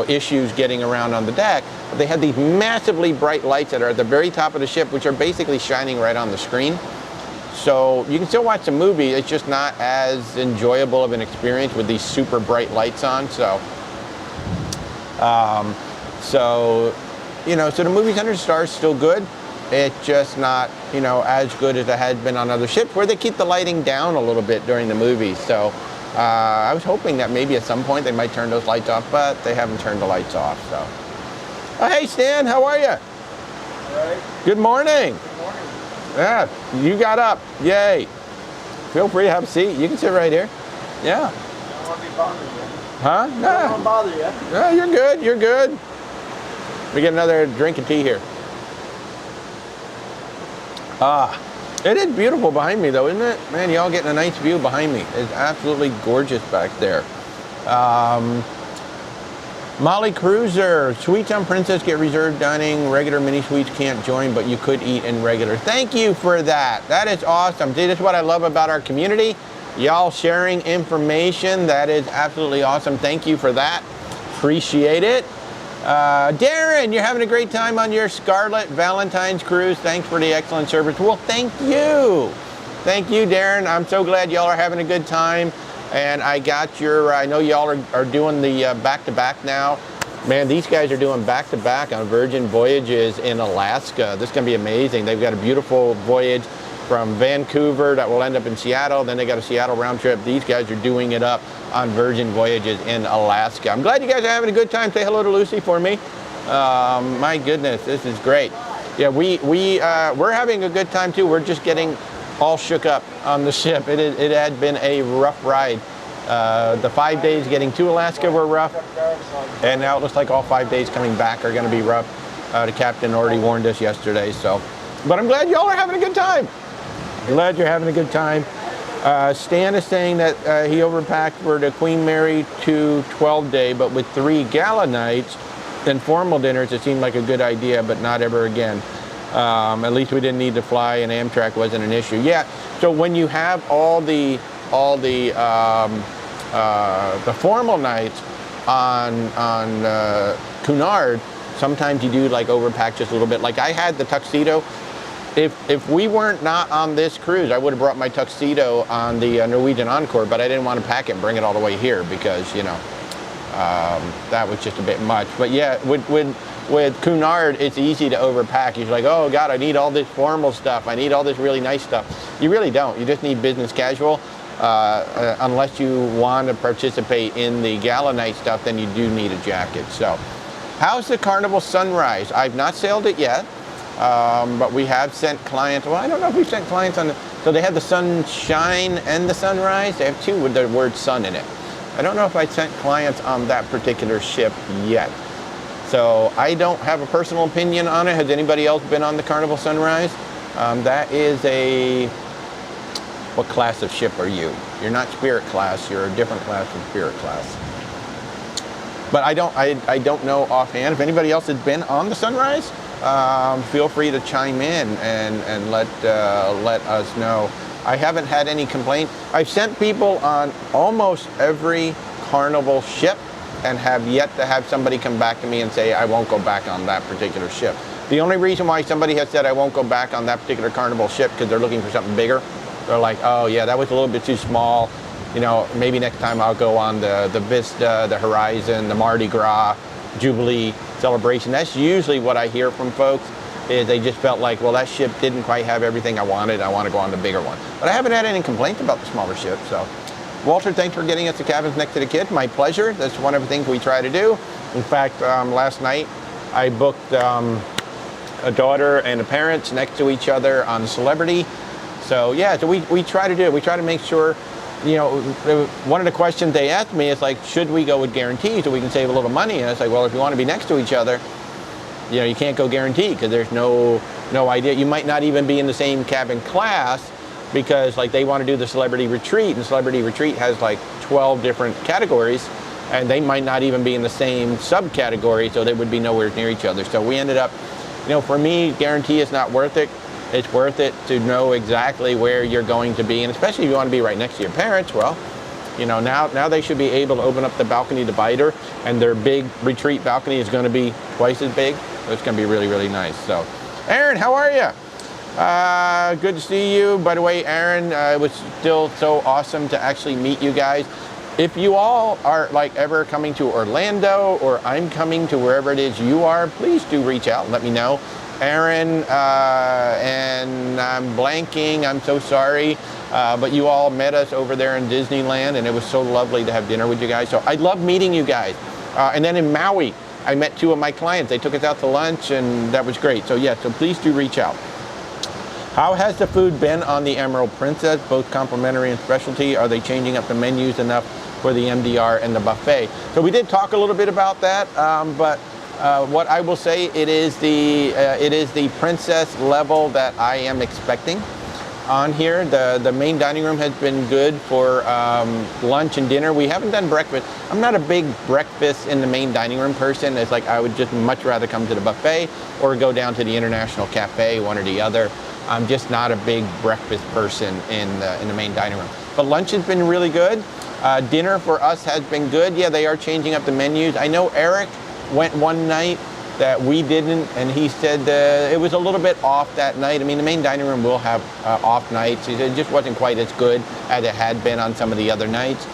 issues getting around on the deck. But they have these massively bright lights that are at the very top of the ship, which are basically shining right on the screen. So you can still watch the movie, it's just not as enjoyable of an experience with these super bright lights on. So the movies under the stars still good. It's just not, as good as it had been on other ships where they keep the lighting down a little bit during the movie. So I was hoping that maybe at some point they might turn those lights off, but they haven't turned the lights off. So, hey Stan, how are you? All right. Good morning. Yeah, you got up. Yay. Feel free to have a seat. You can sit right here. Yeah. I don't want to be bothering you. Huh? No. I don't want to bother you. No, you're good. You're good. We get another drink of tea here. It is beautiful behind me, though, isn't it? Man, y'all getting a nice view behind me. It's absolutely gorgeous back there. Molly Cruiser, suites on Princess get reserved dining. Regular mini suites can't join, but you could eat in regular. Thank you for that. That is awesome. See, this is what I love about our community. Y'all sharing information. That is absolutely awesome. Thank you for that. Appreciate it. Darren, you're having a great time on your Scarlet Valentine's cruise. Thanks for the excellent service. Well, thank you. Thank you, Darren. I'm so glad y'all are having a good time. And I got your, I know y'all are doing the back-to-back now. Man, these guys are doing back-to-back on Virgin Voyages in Alaska. This is going to be amazing. They've got a beautiful voyage from Vancouver that will end up in Seattle. Then they got a Seattle round trip. These guys are doing it up on Virgin Voyages in Alaska. I'm glad you guys are having a good time. Say hello to Lucy for me. My goodness, this is great. Yeah, we're having a good time too. We're just getting all shook up on the ship. It had been a rough ride. The 5 days getting to Alaska were rough, and now it looks like all 5 days coming back are going to be rough. The captain already warned us yesterday. But I'm glad y'all are having a good time. Glad you're having a good time. Stan is saying that he overpacked for the Queen Mary 2 12-day, but with 3 gala nights and formal dinners, it seemed like a good idea, but not ever again. At least we didn't need to fly, and Amtrak wasn't an issue. Yeah. So when you have all the formal nights on Cunard, sometimes you do like overpack just a little bit. Like I had the tuxedo. If we weren't not on this cruise, I would have brought my tuxedo on the Norwegian Encore, but I didn't want to pack it and bring it all the way here because that was just a bit much. But yeah, with Cunard, it's easy to overpack. You're like, oh God, I need all this formal stuff. I need all this really nice stuff. You really don't. You just need business casual. Unless you want to participate in the gala night stuff, then you do need a jacket. So, how's the Carnival Sunrise? I've not sailed it yet, but we have sent clients. Well, I don't know if we've sent clients on the. So they have the Sunshine and the Sunrise. They have 2 with the word sun in it. I don't know if I sent clients on that particular ship yet. So I don't have a personal opinion on it. Has anybody else been on the Carnival Sunrise? That is a, what class of ship are you? You're not Spirit class, you're a different class from Spirit class. But I don't know offhand. If anybody else has been on the Sunrise, feel free to chime in and let us know. I haven't had any complaint. I've sent people on almost every Carnival ship and have yet to have somebody come back to me and say, I won't go back on that particular ship. The only reason why somebody has said I won't go back on that particular Carnival ship because they're looking for something bigger. They're like, oh yeah, that was a little bit too small. You know, maybe next time I'll go on the Vista, the Horizon, the Mardi Gras, Jubilee celebration. That's usually what I hear from folks, is they just felt like, well, that ship didn't quite have everything I wanted. I want to go on the bigger one. But I haven't had any complaints about the smaller ship. So, Walter, thanks for getting us the cabins next to the kids. My pleasure. That's one of the things we try to do. In fact, last night I booked a daughter and the parents next to each other on Celebrity. So yeah, so we try to do it. We try to make sure, you know, one of the questions they asked me is like, should we go with guarantee so we can save a little money? And it's like, well, if you want to be next to each other, you know, you can't go guarantee because there's no idea. You might not even be in the same cabin class because like they want to do the Celebrity Retreat, and Celebrity Retreat has like 12 different categories, and they might not even be in the same subcategory, so they would be nowhere near each other. So we ended up, you know, for me, guarantee is not worth it. It's worth it to know exactly where you're going to be, and especially if you want to be right next to your parents, well, you know, now they should be able to open up the balcony divider, and their big retreat balcony is going to be twice as big. So it's going to be really, really nice. So, Aaron, how are you? Good to see you. By the way, Aaron, it was still so awesome to actually meet you guys. If you all are like ever coming to Orlando, or I'm coming to wherever it is you are, please do reach out and let me know. Aaron, and I'm blanking, I'm so sorry, but you all met us over there in Disneyland, and it was so lovely to have dinner with you guys. So I love meeting you guys. And then in Maui, I met two of my clients. They took us out to lunch, and that was great. So yeah, so please do reach out. How has the food been on the Emerald Princess, both complimentary and specialty? Are they changing up the menus enough for the MDR and the buffet? So we did talk a little bit about that, but what I will say, it is the princess level that I am expecting on here. The main dining room has been good for lunch and dinner. We haven't done breakfast. I'm not a big breakfast in the main dining room person. It's like I would just much rather come to the buffet or go down to the International Cafe, one or the other. I'm just not a big breakfast person in the main dining room. But lunch has been really good. Dinner for us has been good. Yeah, they are changing up the menus. I know Eric went one night that we didn't, and he said it was a little bit off that night. I mean, the main dining room will have off nights. He said it just wasn't quite as good as it had been on some of the other nights.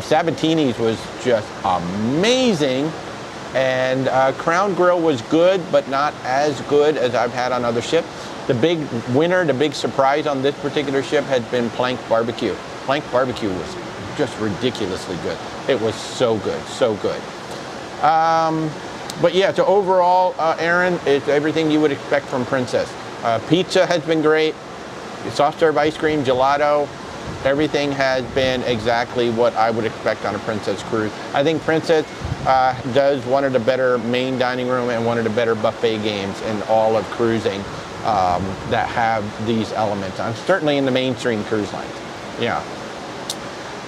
Sabatini's was just amazing, and Crown Grill was good, but not as good as I've had on other ships. The big winner, the big surprise on this particular ship has been Plank Barbecue. Plank Barbecue was just ridiculously good. It was so good, so good. But yeah, so overall, Aaron, it's everything you would expect from Princess. Pizza has been great. Soft serve ice cream, gelato, everything has been exactly what I would expect on a Princess cruise. I think Princess does one of the better main dining room and one of the better buffet games in all of cruising that have these elements. Certainly in the mainstream cruise lines. Yeah.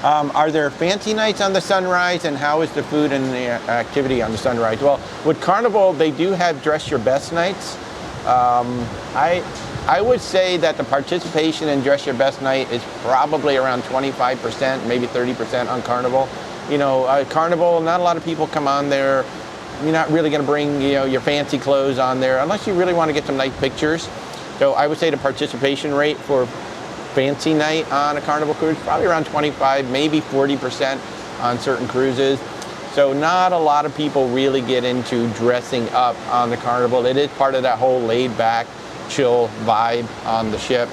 Are there fancy nights on the Sunrise, and how is the food and the activity on the Sunrise? Well, with Carnival, they do have dress your best nights. I would say that the participation in dress your best night is probably around 25%, maybe 30% on Carnival. You know, Carnival, not a lot of people come on there. You're not really going to bring, you know, your fancy clothes on there unless you really want to get some nice pictures. So I would say the participation rate for fancy night on a Carnival cruise, probably around 25, maybe 40% on certain cruises. So not a lot of people really get into dressing up on the Carnival. It is part of that whole laid back, chill vibe on the ship.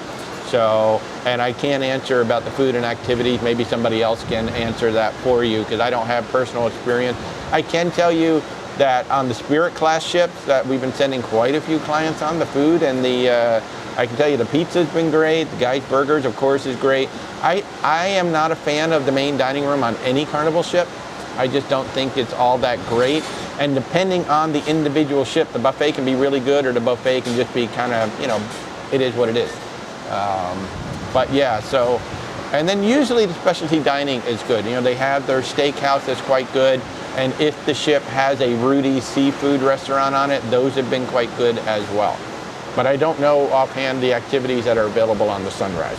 So, and I can't answer about the food and activities. Maybe somebody else can answer that for you because I don't have personal experience. I can tell you that on the Spirit class ships that we've been sending quite a few clients on, the food and the I can tell you the pizza's been great. The guy's burgers, of course, is great. I am not a fan of the main dining room on any Carnival ship. I just don't think it's all that great. And depending on the individual ship, the buffet can be really good, or the buffet can just be kind of, you know, it is what it is. But yeah, so, and then usually the specialty dining is good. You know, they have their steakhouse that's quite good. And if the ship has a Rudy's seafood restaurant on it, those have been quite good as well. But I don't know offhand the activities that are available on the Sunrise.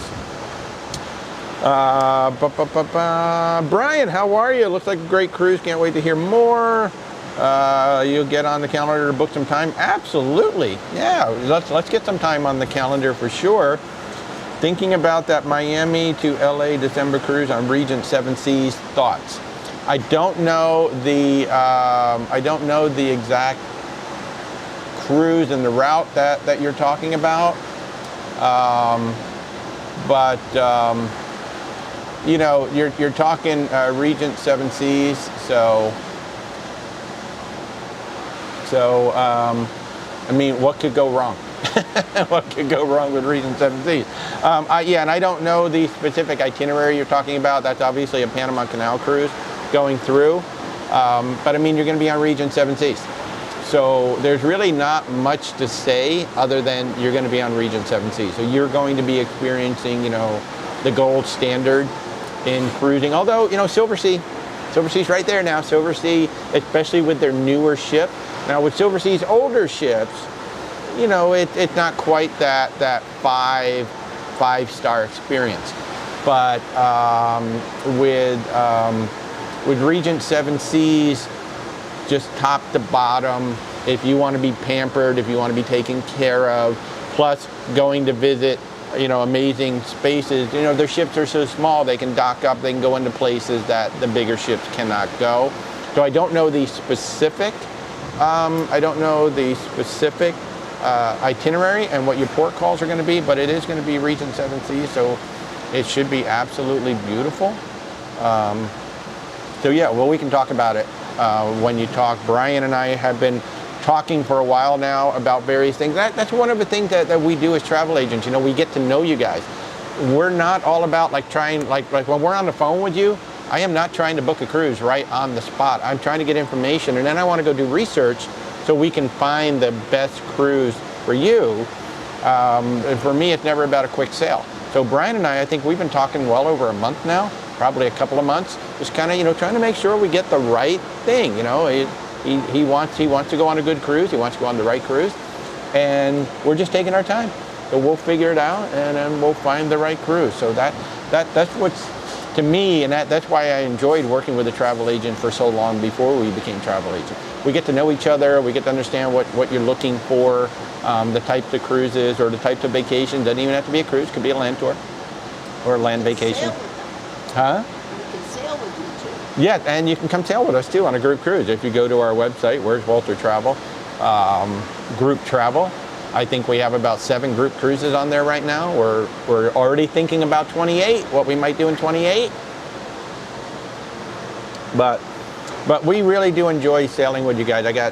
Brian, how are you? Looks like a great cruise. Can't wait to hear more. You'll get on the calendar to book some time? Absolutely. Yeah, let's get some time on the calendar for sure. Thinking about that Miami to LA December cruise on Regent Seven Seas. Thoughts? I don't know the exact cruise and the route that you're talking about, you know, you're talking Regent Seven Seas, so I mean, what could go wrong? What could go wrong with Regent Seven Seas? Yeah, and I don't know the specific itinerary you're talking about. That's obviously a Panama Canal cruise going through, but I mean, you're going to be on Regent Seven Seas. So there's really not much to say other than you're going to be on Regent Seven Seas. So you're going to be experiencing, you know, the gold standard in cruising. Although, you know, Silver Sea's right there now. Silver Sea, especially with their newer ship. Now with Silver Sea's older ships, you know, it's not quite that five-star experience. But with Regent Seven Seas, just top to bottom, if you want to be pampered, if you want to be taken care of, plus going to visit, you know, amazing spaces. You know, their ships are so small, they can dock up, they can go into places that the bigger ships cannot go. So I don't know the specific, itinerary and what your port calls are going to be, but it is going to be Regent Seven Seas, so it should be absolutely beautiful. So yeah, well, we can talk about it when you talk. Brian and I have been talking for a while now about various things. That's one of the things that we do as travel agents. You know, we get to know you guys. We're not all about like trying, like when we're on the phone with you, I am not trying to book a cruise right on the spot. I'm trying to get information, and then I want to go do research so we can find the best cruise for you. And for me, it's never about a quick sale. So Brian and I think we've been talking well over a month now, probably a couple of months, just kind of, you know, trying to make sure we get the right thing. You know, he wants to go on a good cruise. He wants to go on the right cruise, and we're just taking our time. So we'll figure it out, and then we'll find the right cruise. So that's what's, to me, and that's why I enjoyed working with a travel agent for so long before we became travel agents. We get to know each other. We get to understand what you're looking for, the types of cruises or the types of vacations. Doesn't even have to be a cruise. Could be a land tour or a land vacation. Huh? We can sail with you too. Yeah, and you can come sail with us too on a group cruise. If you go to our website, Where's Walter Travel, group travel. I think we have about 7 group cruises on there right now. We're already thinking about 28, what we might do in 28. But we really do enjoy sailing with you guys. I got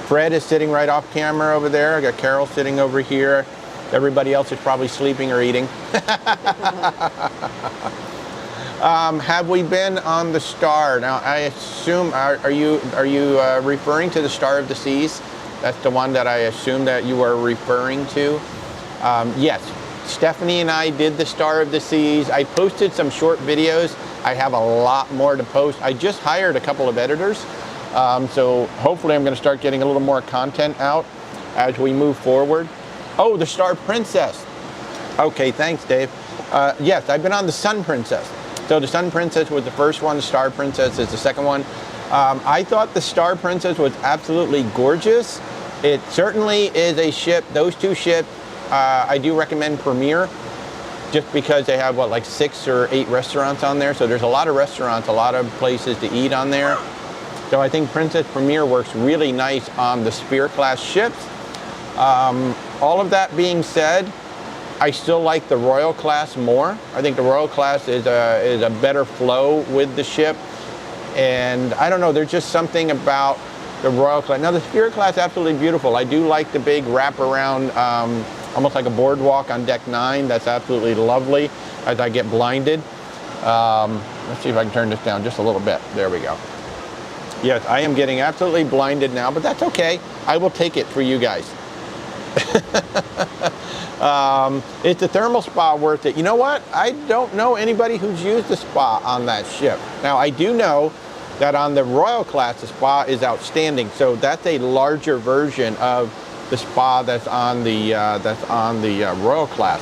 Fred is sitting right off camera over there. I got Carol sitting over here. Everybody else is probably sleeping or eating. Have we been on the Star? Now, I assume, are you referring to the Star of the Seas? That's the one that I assume that you are referring to. Yes, Stephanie and I did the Star of the Seas. I posted some short videos. I have a lot more to post. I just hired a couple of editors. So hopefully I'm going to start getting a little more content out as we move forward. Oh, the Star Princess. Okay, thanks, Dave. Yes, I've been on the Sun Princess. So the Sun Princess was the first one. The Star Princess is the second one. I thought the Star Princess was absolutely gorgeous. It certainly is a ship. Those two ships, I do recommend Premier, just because they have, what, like 6 or 8 restaurants on there. So there's a lot of restaurants, a lot of places to eat on there. So I think Princess Premier works really nice on the Spear class ships. All of that being said, I still like the Royal class more. I think the Royal class is a better flow with the ship. And I don't know, there's just something about the Royal class. Now the Spirit class, absolutely beautiful. I do like the big wraparound almost like a boardwalk on deck 9. That's absolutely lovely as I get blinded. Let's see if I can turn this down just a little bit. There we go. Yes, I am getting absolutely blinded now, but that's okay. I will take it for you guys. Is the thermal spa worth it? You know what? I don't know anybody who's used the spa on that ship. Now, I do know that on the Royal class, the spa is outstanding. So that's a larger version of the spa that's on the Royal class.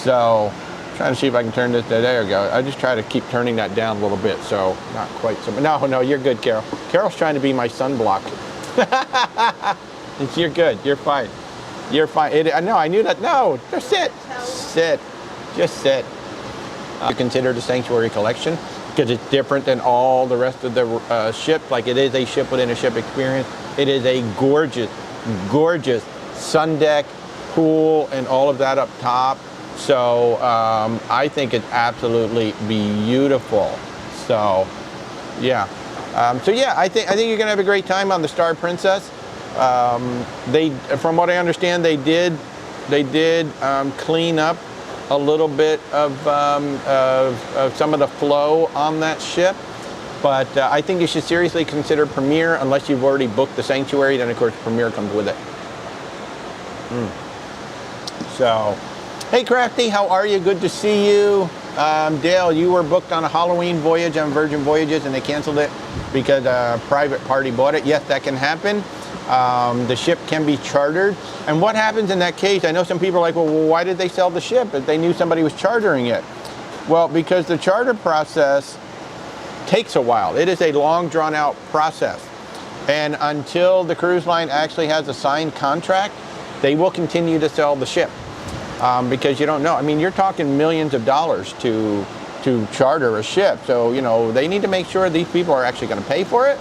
So, trying to see if I can turn this. There we go. I just try to keep turning that down a little bit, so not quite so. No, you're good, Carol. Carol's trying to be my sunblock. You're good. You're fine. You're fine. No, I knew that. No, just sit. Sit. Just sit. You consider the Sanctuary Collection because it's different than all the rest of the ship. Like it is a ship within a ship experience. It is a gorgeous, gorgeous sun deck, pool, and all of that up top. So I think it's absolutely beautiful. So yeah. I think you're gonna have a great time on the Star Princess. From what I understand, they did clean up a little bit of some of the flow on that ship. But I think you should seriously consider Premier unless you've already booked the Sanctuary. Then of course Premier comes with it. So, hey Crafty, how are you? Good to see you. Dale, you were booked on a Halloween voyage on Virgin Voyages and they canceled it because a private party bought it. Yes, that can happen. The ship can be chartered. And what happens in that case? I know some people are like, well, why did they sell the ship if they knew somebody was chartering it? Well, because the charter process takes a while. It is a long, drawn-out process. And until the cruise line actually has a signed contract, they will continue to sell the ship. Because you don't know. I mean, you're talking millions of dollars to charter a ship. So, you know, they need to make sure these people are actually going to pay for it.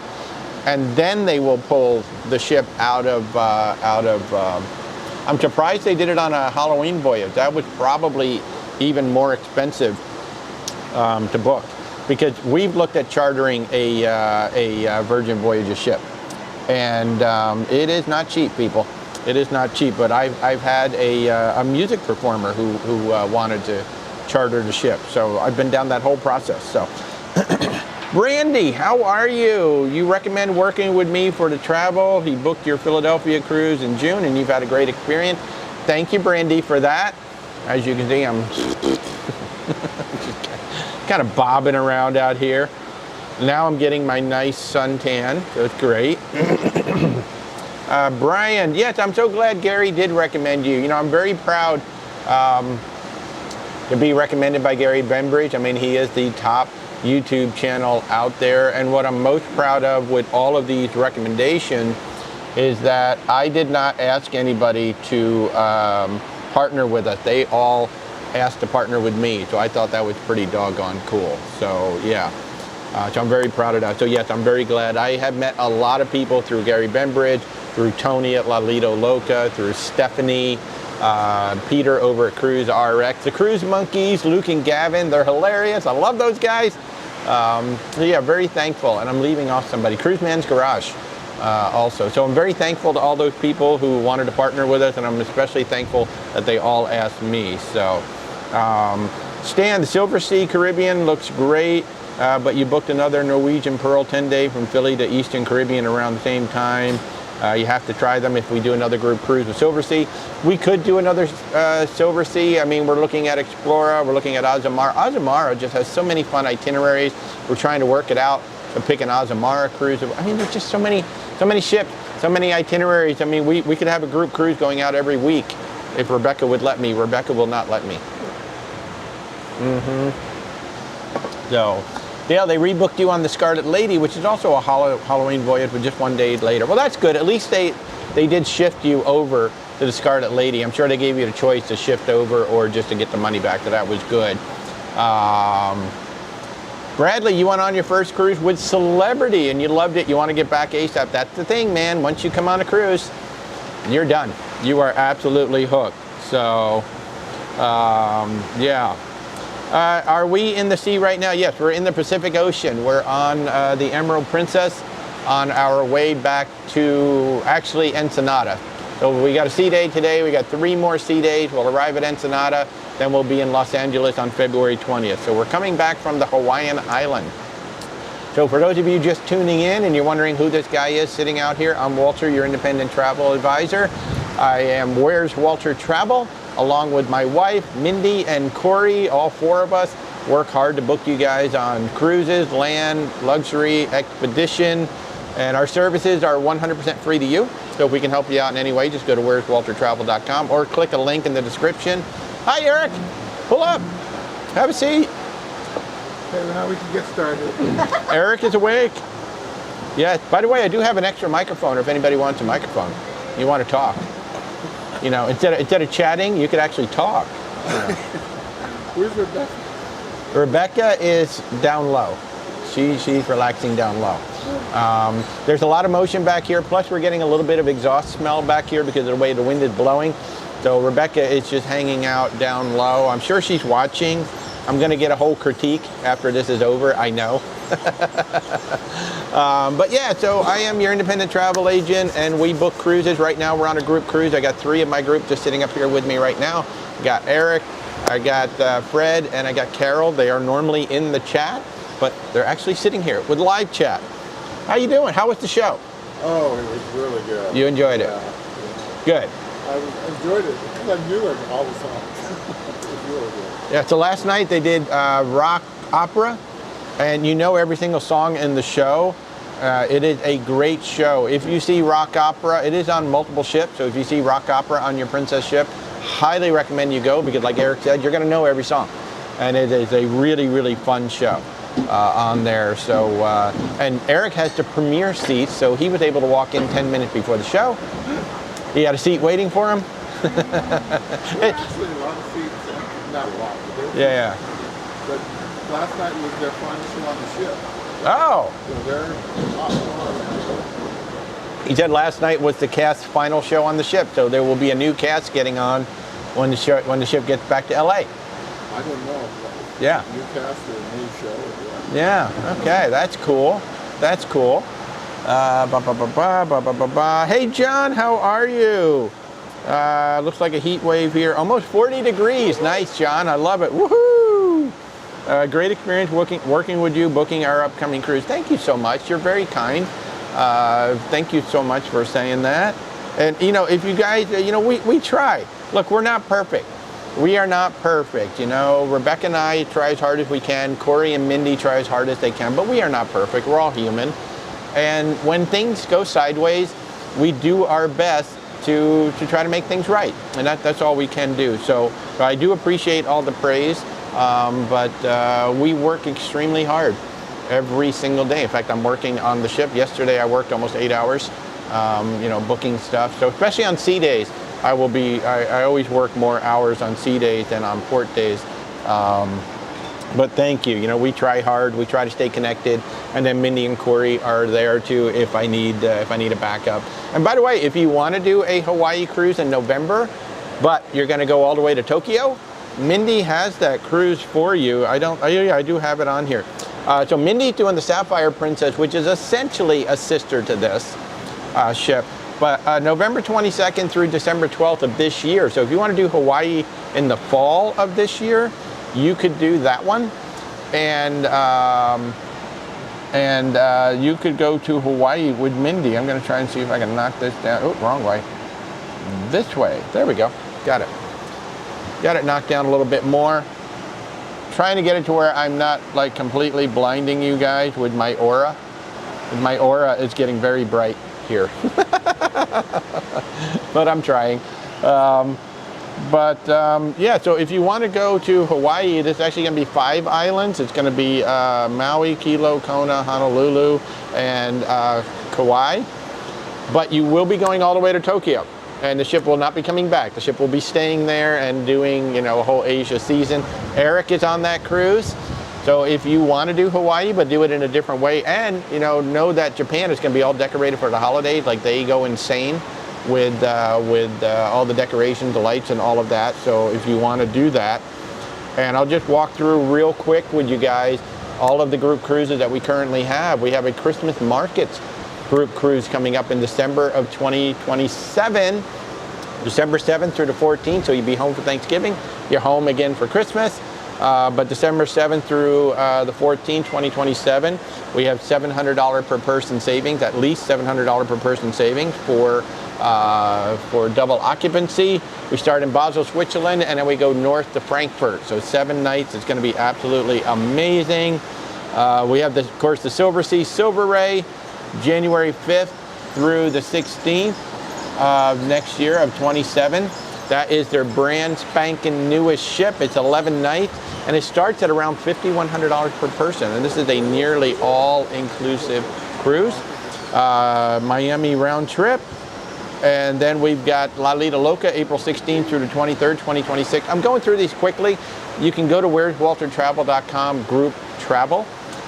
And then they will pull the ship out of I'm surprised they did it on a Halloween voyage. That was probably even more expensive to book. Because we've looked at chartering a Virgin Voyages ship. And it is not cheap, people. It is not cheap, but I've had a music performer who wanted to charter the ship. So I've been down that whole process. So, Brandy, how are you? You recommend working with me for the travel. He booked your Philadelphia cruise in June, and you've had a great experience. Thank you, Brandy, for that. As you can see, I'm kind of bobbing around out here. Now I'm getting my nice suntan, so it's great. Brian, yes, I'm so glad Gary did recommend you. You know, I'm very proud to be recommended by Gary Bembridge. I mean, he is the top YouTube channel out there. And what I'm most proud of with all of these recommendations is that I did not ask anybody to partner with us. They all asked to partner with me. So I thought that was pretty doggone cool. So yeah. So I'm very proud of that. So yes, I'm very glad. I have met a lot of people through Gary Bembridge, through Tony at Lalito Loca, through Stephanie, Peter over at Cruise RX, the Cruise Monkeys, Luke and Gavin, they're hilarious. I love those guys. So yeah, very thankful. And I'm leaving off somebody, Cruise Man's Garage also. So I'm very thankful to all those people who wanted to partner with us, and I'm especially thankful that they all asked me. So Stan, the Silver Sea Caribbean looks great. But you booked another Norwegian Pearl 10-day from Philly to Eastern Caribbean around the same time. You have to try them if we do another group cruise with Silver Sea. We could do another Silver Sea. I mean, we're looking at Explora, we're looking at Azamara. Azamara just has so many fun itineraries. We're trying to work it out to pick an Azamara cruise. I mean, there's just so many ships, so many itineraries. I mean, we could have a group cruise going out every week if Rebecca would let me. Rebecca will not let me. So, Dale, they rebooked you on the Scarlet Lady, which is also a Halloween voyage, but just 1 day later. Well, that's good. At least they did shift you over to the Scarlet Lady. I'm sure they gave you the choice to shift over or just to get the money back, so that was good. Bradley, you went on your first cruise with Celebrity, and you loved it. You want to get back ASAP. That's the thing, man. Once you come on a cruise, you're done. You are absolutely hooked. So, yeah. Are we in the sea right now? Yes, we're in the Pacific Ocean. We're on the Emerald Princess on our way back to, actually, Ensenada. So we got a sea day today. We got 3 more sea days. We'll arrive at Ensenada. Then we'll be in Los Angeles on February 20th. So we're coming back from the Hawaiian island. So for those of you just tuning in and you're wondering who this guy is sitting out here, I'm Walter, your independent travel advisor. I am Where's Walter Travel, along with my wife, Mindy and Corey. All 4 of us work hard to book you guys on cruises, land, luxury, expedition, and our services are 100% free to you. So if we can help you out in any way, just go to where'swaltertravel.com or click a link in the description. Hi, Eric. Pull up. Have a seat. Okay, well, now we can get started. Eric is awake. Yeah, by the way, I do have an extra microphone if anybody wants a microphone. You want to talk. You know, instead of chatting, you could actually talk. Where's Rebecca? Rebecca is down low. She's relaxing down low. There's a lot of motion back here, plus we're getting a little bit of exhaust smell back here because of the way the wind is blowing. So Rebecca is just hanging out down low. I'm sure she's watching. I'm going to get a whole critique after this is over, I know. But yeah, so I am your independent travel agent, and we book cruises. Right now we're on a group cruise. I got 3 of my group just sitting up here with me right now. I got Eric, I got Fred, and I got Carol. They are normally in the chat, but they're actually sitting here with live chat. How you doing? How was the show? Oh, it was really good. You enjoyed it? Yeah. Good. I enjoyed it because I knew all the songs. It was really good. Yeah, so last night they did rock opera, and you know every single song in the show. It is a great show. If you see rock opera, it is on multiple ships, so if you see rock opera on your Princess ship, highly recommend you go because like Eric said, you're going to know every song. And it is a really, really fun show on there. So, and Eric has the premier seats, so he was able to walk in 10 minutes before the show. He had a seat waiting for him. There were actually a lot of seats, not a lot, but there were Yeah. But last night was their final show on the ship. Oh. So they're awesome. He said last night was the cast's final show on the ship, so there will be a new cast getting on when the ship gets back to LA. I don't know if that Yeah. was a new cast or a new show or what. Yeah. Okay. That's cool. That's cool. Hey, John, how are you? Looks like a heat wave here. Almost 40 degrees. Nice, John. I love it. Woohoo! Great experience working with you, booking our upcoming cruise. Thank you so much. You're very kind. Thank you so much for saying that. And, you know, if you guys, you know, we try. Look, we're not perfect. We are not perfect. You know, Rebecca and I try as hard as we can. Corey and Mindy try as hard as they can, but we are not perfect. We're all human. And when things go sideways, we do our best to try to make things right. And that's all we can do. So I do appreciate all the praise, but we work extremely hard every single day. In fact, I'm working on the ship. Yesterday I worked almost 8 hours, you know, booking stuff. So especially on sea days, I always work more hours on sea days than on port days. But thank you. You know, we try hard. We try to stay connected, and then Mindy and Corey are there too if I need a backup. And by the way, if you want to do a Hawaii cruise in November, but you're going to go all the way to Tokyo, Mindy has that cruise for you. I do have it on here. So Mindy's doing the Sapphire Princess, which is essentially a sister to this ship. But November 22nd through December 12th of this year. So if you want to do Hawaii in the fall of this year, you could do that one, and you could go to Hawaii with Mindy. I'm going to try and see if I can knock this down. Oh, wrong way. This way. There we go. Got it. Got it knocked down a little bit more. Trying to get it to where I'm not like completely blinding you guys with my aura. My aura is getting very bright here. But I'm trying. Yeah, so if you want to go to Hawaii, there's actually going to be 5 islands. It's going to be Maui, Kilo, Kona, Honolulu, and Kauai. But you will be going all the way to Tokyo, and the ship will not be coming back. The ship will be staying there and doing, you know, a whole Asia season. Eric is on that cruise. So if you want to do Hawaii, but do it in a different way, and, you know that Japan is going to be all decorated for the holidays, like they go insane with all the decorations, the lights, and all of that. So if you want to do that, and I'll just walk through real quick with you guys all of the group cruises that we currently have. We have a Christmas markets group cruise coming up in December of 2027 December 7th through the 14th, so you'll be home for Thanksgiving. You're home again for Christmas. But December 7th through the 14th, 2027, we have $700 per person savings, at least $700 per person savings for double occupancy. We start in Basel, Switzerland, and then we go north to Frankfurt. So 7 nights. It's going to be absolutely amazing. We have, of course, the Silver Sea Silver Ray, January 5th through the 16th of next year of 27. That is their brand spanking newest ship. It's 11 nights, and it starts at around $5,100 per person. And this is a nearly all-inclusive cruise. Miami round trip. And then we've got La Lita Loca, April 16th through the 23rd, 2026. I'm going through these quickly. You can go to where'swaltertravel.com group travel,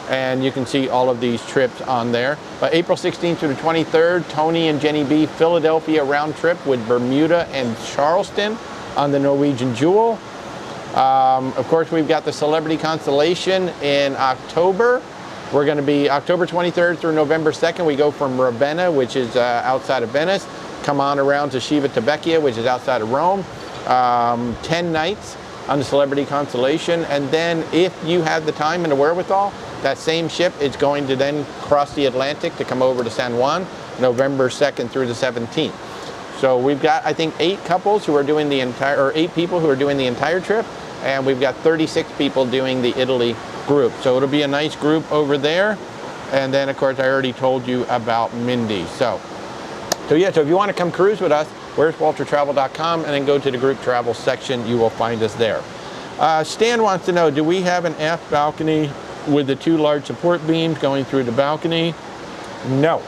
and you can see all of these trips on there. But April 16th through the 23rd, Tony and Jenny B, Philadelphia round trip with Bermuda and Charleston on the Norwegian Jewel. Of course, we've got the Celebrity Constellation in October. We're going to be October 23rd through November 2nd. We go from Ravenna, which is outside of Venice, come on around to Civitavecchia, which is outside of Rome. 10 nights on the Celebrity Constellation. And then if you have the time and the wherewithal, that same ship is going to then cross the Atlantic to come over to San Juan, November 2nd through the 17th. So we've got, I think, 8 couples who are doing the entire, or 8 people who are doing the entire trip, and we've got 36 people doing the Italy group. So it'll be a nice group over there. And then, of course, I already told you about Mindy. So yeah, so if you want to come cruise with us, where'swaltertravel.com, and then go to the group travel section. You will find us there. Stan wants to know, do we have an aft balcony with the 2 large support beams going through the balcony? No,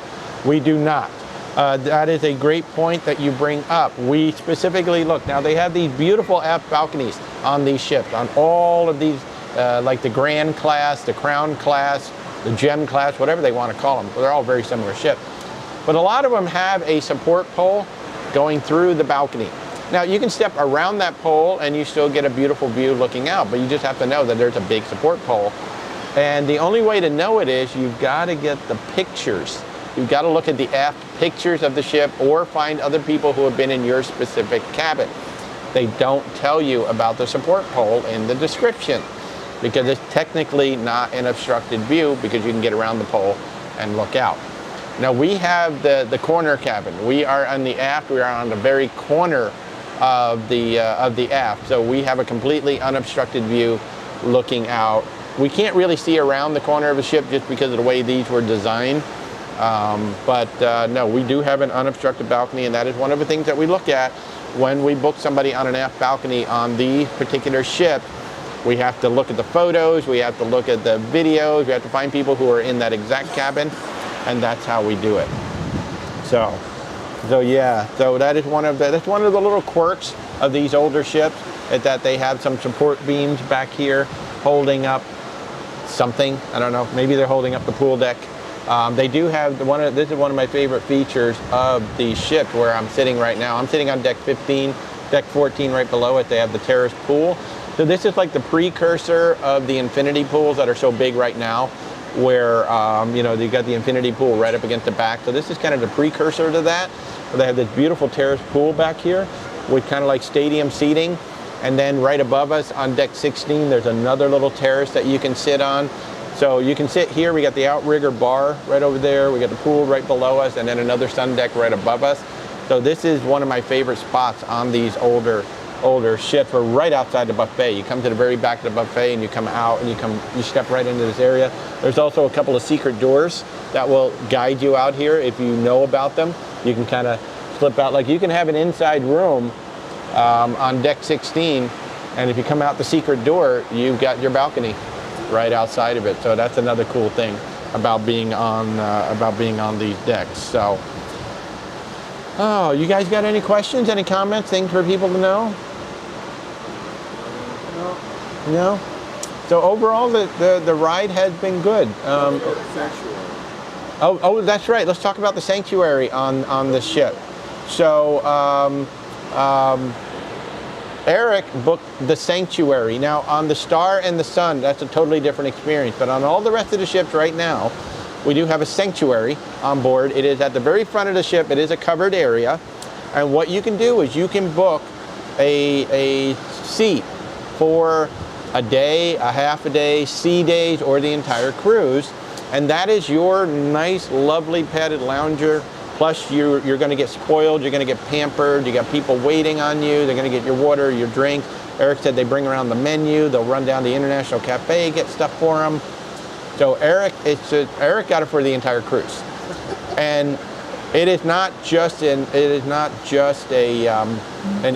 we do not. That is a great point that you bring up. We specifically look, now they have these beautiful aft balconies on these ships, on all of these, like the Grand class, the Crown class, the Gem class, whatever they want to call them. They're all very similar ships. But a lot of them have a support pole going through the balcony. Now you can step around that pole and you still get a beautiful view looking out, but you just have to know that there's a big support pole. And the only way to know it is you've got to get the pictures. You've got to look at the aft pictures of the ship or find other people who have been in your specific cabin. They don't tell you about the support pole in the description because it's technically not an obstructed view because you can get around the pole and look out. Now we have the corner cabin. We are on the aft. We are on the very corner of the aft. So we have a completely unobstructed view looking out. We can't really see around the corner of the ship just because of the way these were designed. No, we do have an unobstructed balcony, and that is one of the things that we look at when we book somebody on an aft balcony on the particular ship. We have to look at the photos. We have to look at the videos. We have to find people who are in that exact cabin. And that's how we do it. So yeah, so that is that's one of the little quirks of these older ships, is that they have some support beams back here holding up something. I don't know, maybe they're holding up the pool deck. They do have this is one of my favorite features of the ship where I'm sitting right now. I'm sitting on deck 15, deck 14 right below it. They have the terrace pool. So this is like the precursor of the infinity pools that are so big right now, where you know, you've got the infinity pool right up against the back. So this is kind of the precursor to that. So they have this beautiful terrace pool back here with kind of like stadium seating. And then right above us on deck 16, there's another little terrace that you can sit on. So you can sit here. We got the outrigger bar right over there. We got the pool right below us, and then another sun deck right above us. So this is one of my favorite spots on these older ships. We're right outside the buffet. You come to the very back of the buffet and you come out and you step right into this area. There's also a couple of secret doors that will guide you out here. If you know about them, you can kind of slip out. Like you can have an inside room on deck 16, and if you come out the secret door, you've got your balcony right outside of it. So that's another cool thing about being on these decks. So, oh, you guys got any questions, any comments, things for people to know? No? So overall, the ride has been good. Oh, that's right. Let's talk about the sanctuary on the ship. So Eric booked the sanctuary. Now on the Star and the Sun, that's a totally different experience. But on all the rest of the ships right now, we do have a sanctuary on board. It is at the very front of the ship. It is a covered area. And what you can do is you can book a seat for a day, a half a day, sea days, or the entire cruise. And that is your nice, lovely padded lounger. Plus you're going to get spoiled, you're going to get pampered, you got people waiting on you, they're going to get your water, your drink. Eric said they bring around the menu, they'll run down the International Cafe, get stuff for them. So Eric got it for the entire cruise. And it is not just an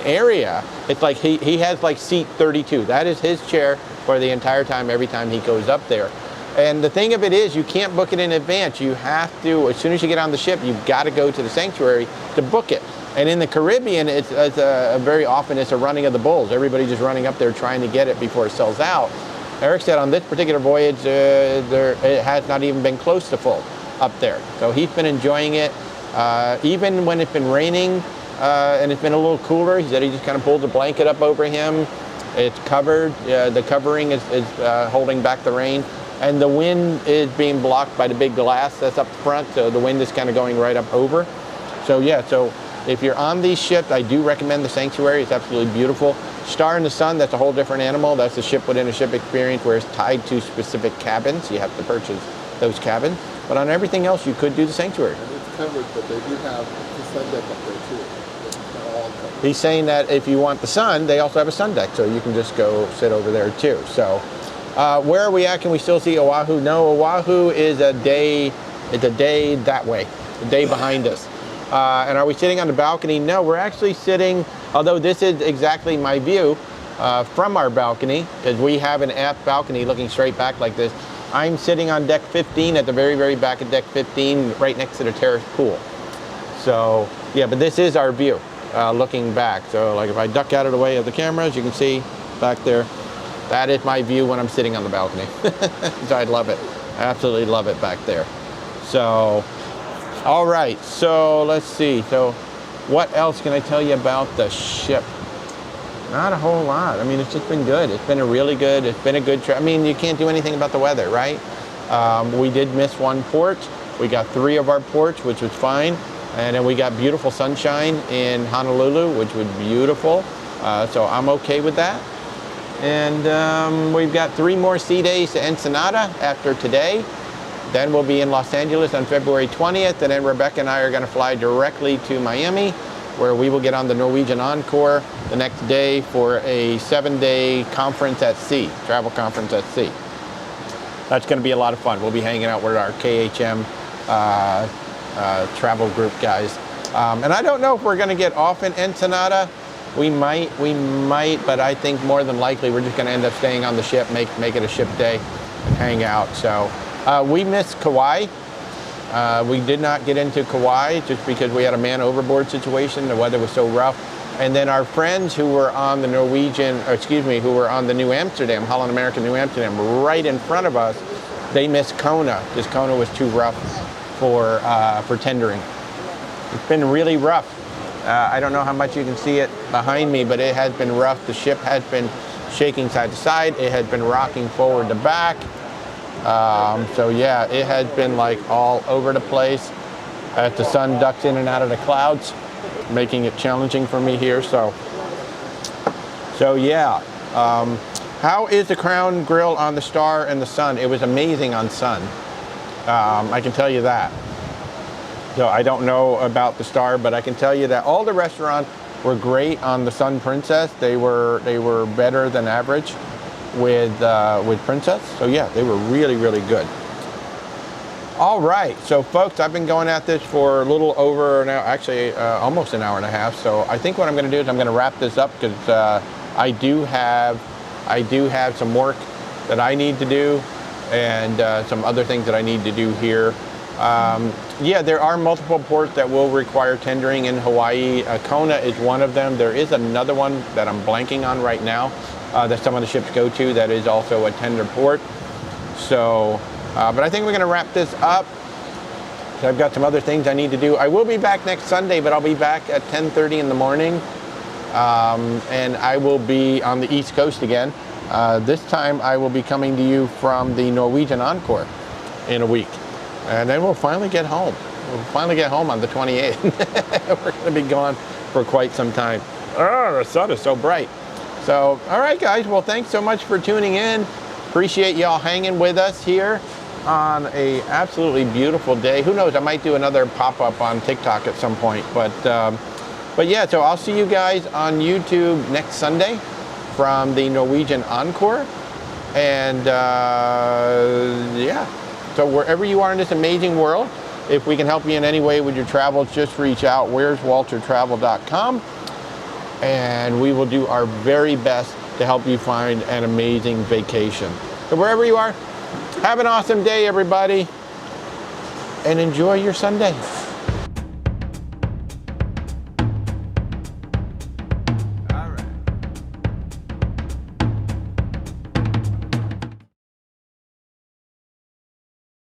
area. It's like he has like seat 32. That is his chair for the entire time, every time he goes up there. And the thing of it is, you can't book it in advance. You have to, as soon as you get on the ship, you've got to go to the sanctuary to book it. And in the Caribbean, it's very often it's a running of the bulls. Everybody's just running up there trying to get it before it sells out. Eric said on this particular voyage, it has not even been close to full up there. So he's been enjoying it. Even when it's been raining and it's been a little cooler, he said he just kind of pulls a blanket up over him. It's covered. The covering is holding back the rain. And the wind is being blocked by the big glass that's up front, so the wind is kind of going right up over. So yeah, so if you're on these ships, I do recommend the sanctuary. It's absolutely beautiful. Star in the Sun, that's a whole different animal. That's a ship within a ship experience where it's tied to specific cabins. You have to purchase those cabins. But on everything else, you could do the sanctuary. And it's covered, but they do have the sun deck up there too. It's not all covered. He's saying that if you want the sun, they also have a sun deck, so you can just go sit over there too. So where are we at? Can we still see Oahu? No, Oahu is a day that way, a day behind us. And are we sitting on the balcony? No, we're actually sitting, although this is exactly my view from our balcony, because we have an aft balcony looking straight back like this. I'm sitting on deck 15 at the very, very back of deck 15, right next to the terrace pool. So yeah, but this is our view looking back. So like if I duck out of the way of the cameras, you can see back there. That is my view when I'm sitting on the balcony. So I love it. I absolutely love it back there. So, all right. So let's see. So what else can I tell you about the ship? Not a whole lot. I mean, it's just been good. It's been a good trip. I mean, you can't do anything about the weather, right? We did miss one port. We got 3 of our ports, which was fine. And then we got beautiful sunshine in Honolulu, which was beautiful. So I'm okay with that. And we've got 3 more sea days to Ensenada after today. Then we'll be in Los Angeles on February 20th. And then Rebecca and I are going to fly directly to Miami, where we will get on the Norwegian Encore the next day for a 7-day conference at sea, travel conference at sea. That's going to be a lot of fun. We'll be hanging out with our KHM travel group guys. And I don't know if we're going to get off in Ensenada. We might, but I think more than likely we're just going to end up staying on the ship, make it a ship day, and hang out. So we missed Kauai. We did not get into Kauai just because we had a man overboard situation. The weather was so rough. And then our friends who were on the who were on the New Amsterdam, Holland American New Amsterdam, right in front of us, they missed Kona because Kona was too rough for tendering. It's been really rough. I don't know how much you can see it behind me, but it has been rough. The ship has been shaking side to side. It has been rocking forward to back. So yeah, it has been like all over the place as the sun ducks in and out of the clouds, making it challenging for me here. So yeah. How is the crown grill on the Star and the Sun? It was amazing on Sun. I can tell you that. So I don't know about the Star, but I can tell you that all the restaurants were great on the Sun Princess. They were better than average with Princess. So yeah, they were really, really good. All right, so folks, I've been going at this for a little over an hour, actually almost an hour and a half. So I think what I'm going to do is I'm going to wrap this up because I do have some work that I need to do and some other things that I need to do here. Yeah, there are multiple ports that will require tendering in Hawaii. Kona is one of them. There is another one that I'm blanking on right now that some of the ships go to that is also a tender port. So, but I think we're going to wrap this up. So I've got some other things I need to do. I will be back next Sunday, but I'll be back at 10:30 in the morning. And I will be on the East Coast again. This time I will be coming to you from the Norwegian Encore in a week. And then we'll finally get home. We'll finally get home on the 28th. We're going to be gone for quite some time. Oh, the sun is so bright. So, all right, guys. Well, thanks so much for tuning in. Appreciate y'all hanging with us here on a absolutely beautiful day. Who knows? I might do another pop-up on TikTok at some point. But yeah, so I'll see you guys on YouTube next Sunday from the Norwegian Encore. And yeah, so wherever you are in this amazing world, if we can help you in any way with your travels, just reach out. where'swaltertravel.com. And we will do our very best to help you find an amazing vacation. So wherever you are, have an awesome day, everybody, and enjoy your Sunday.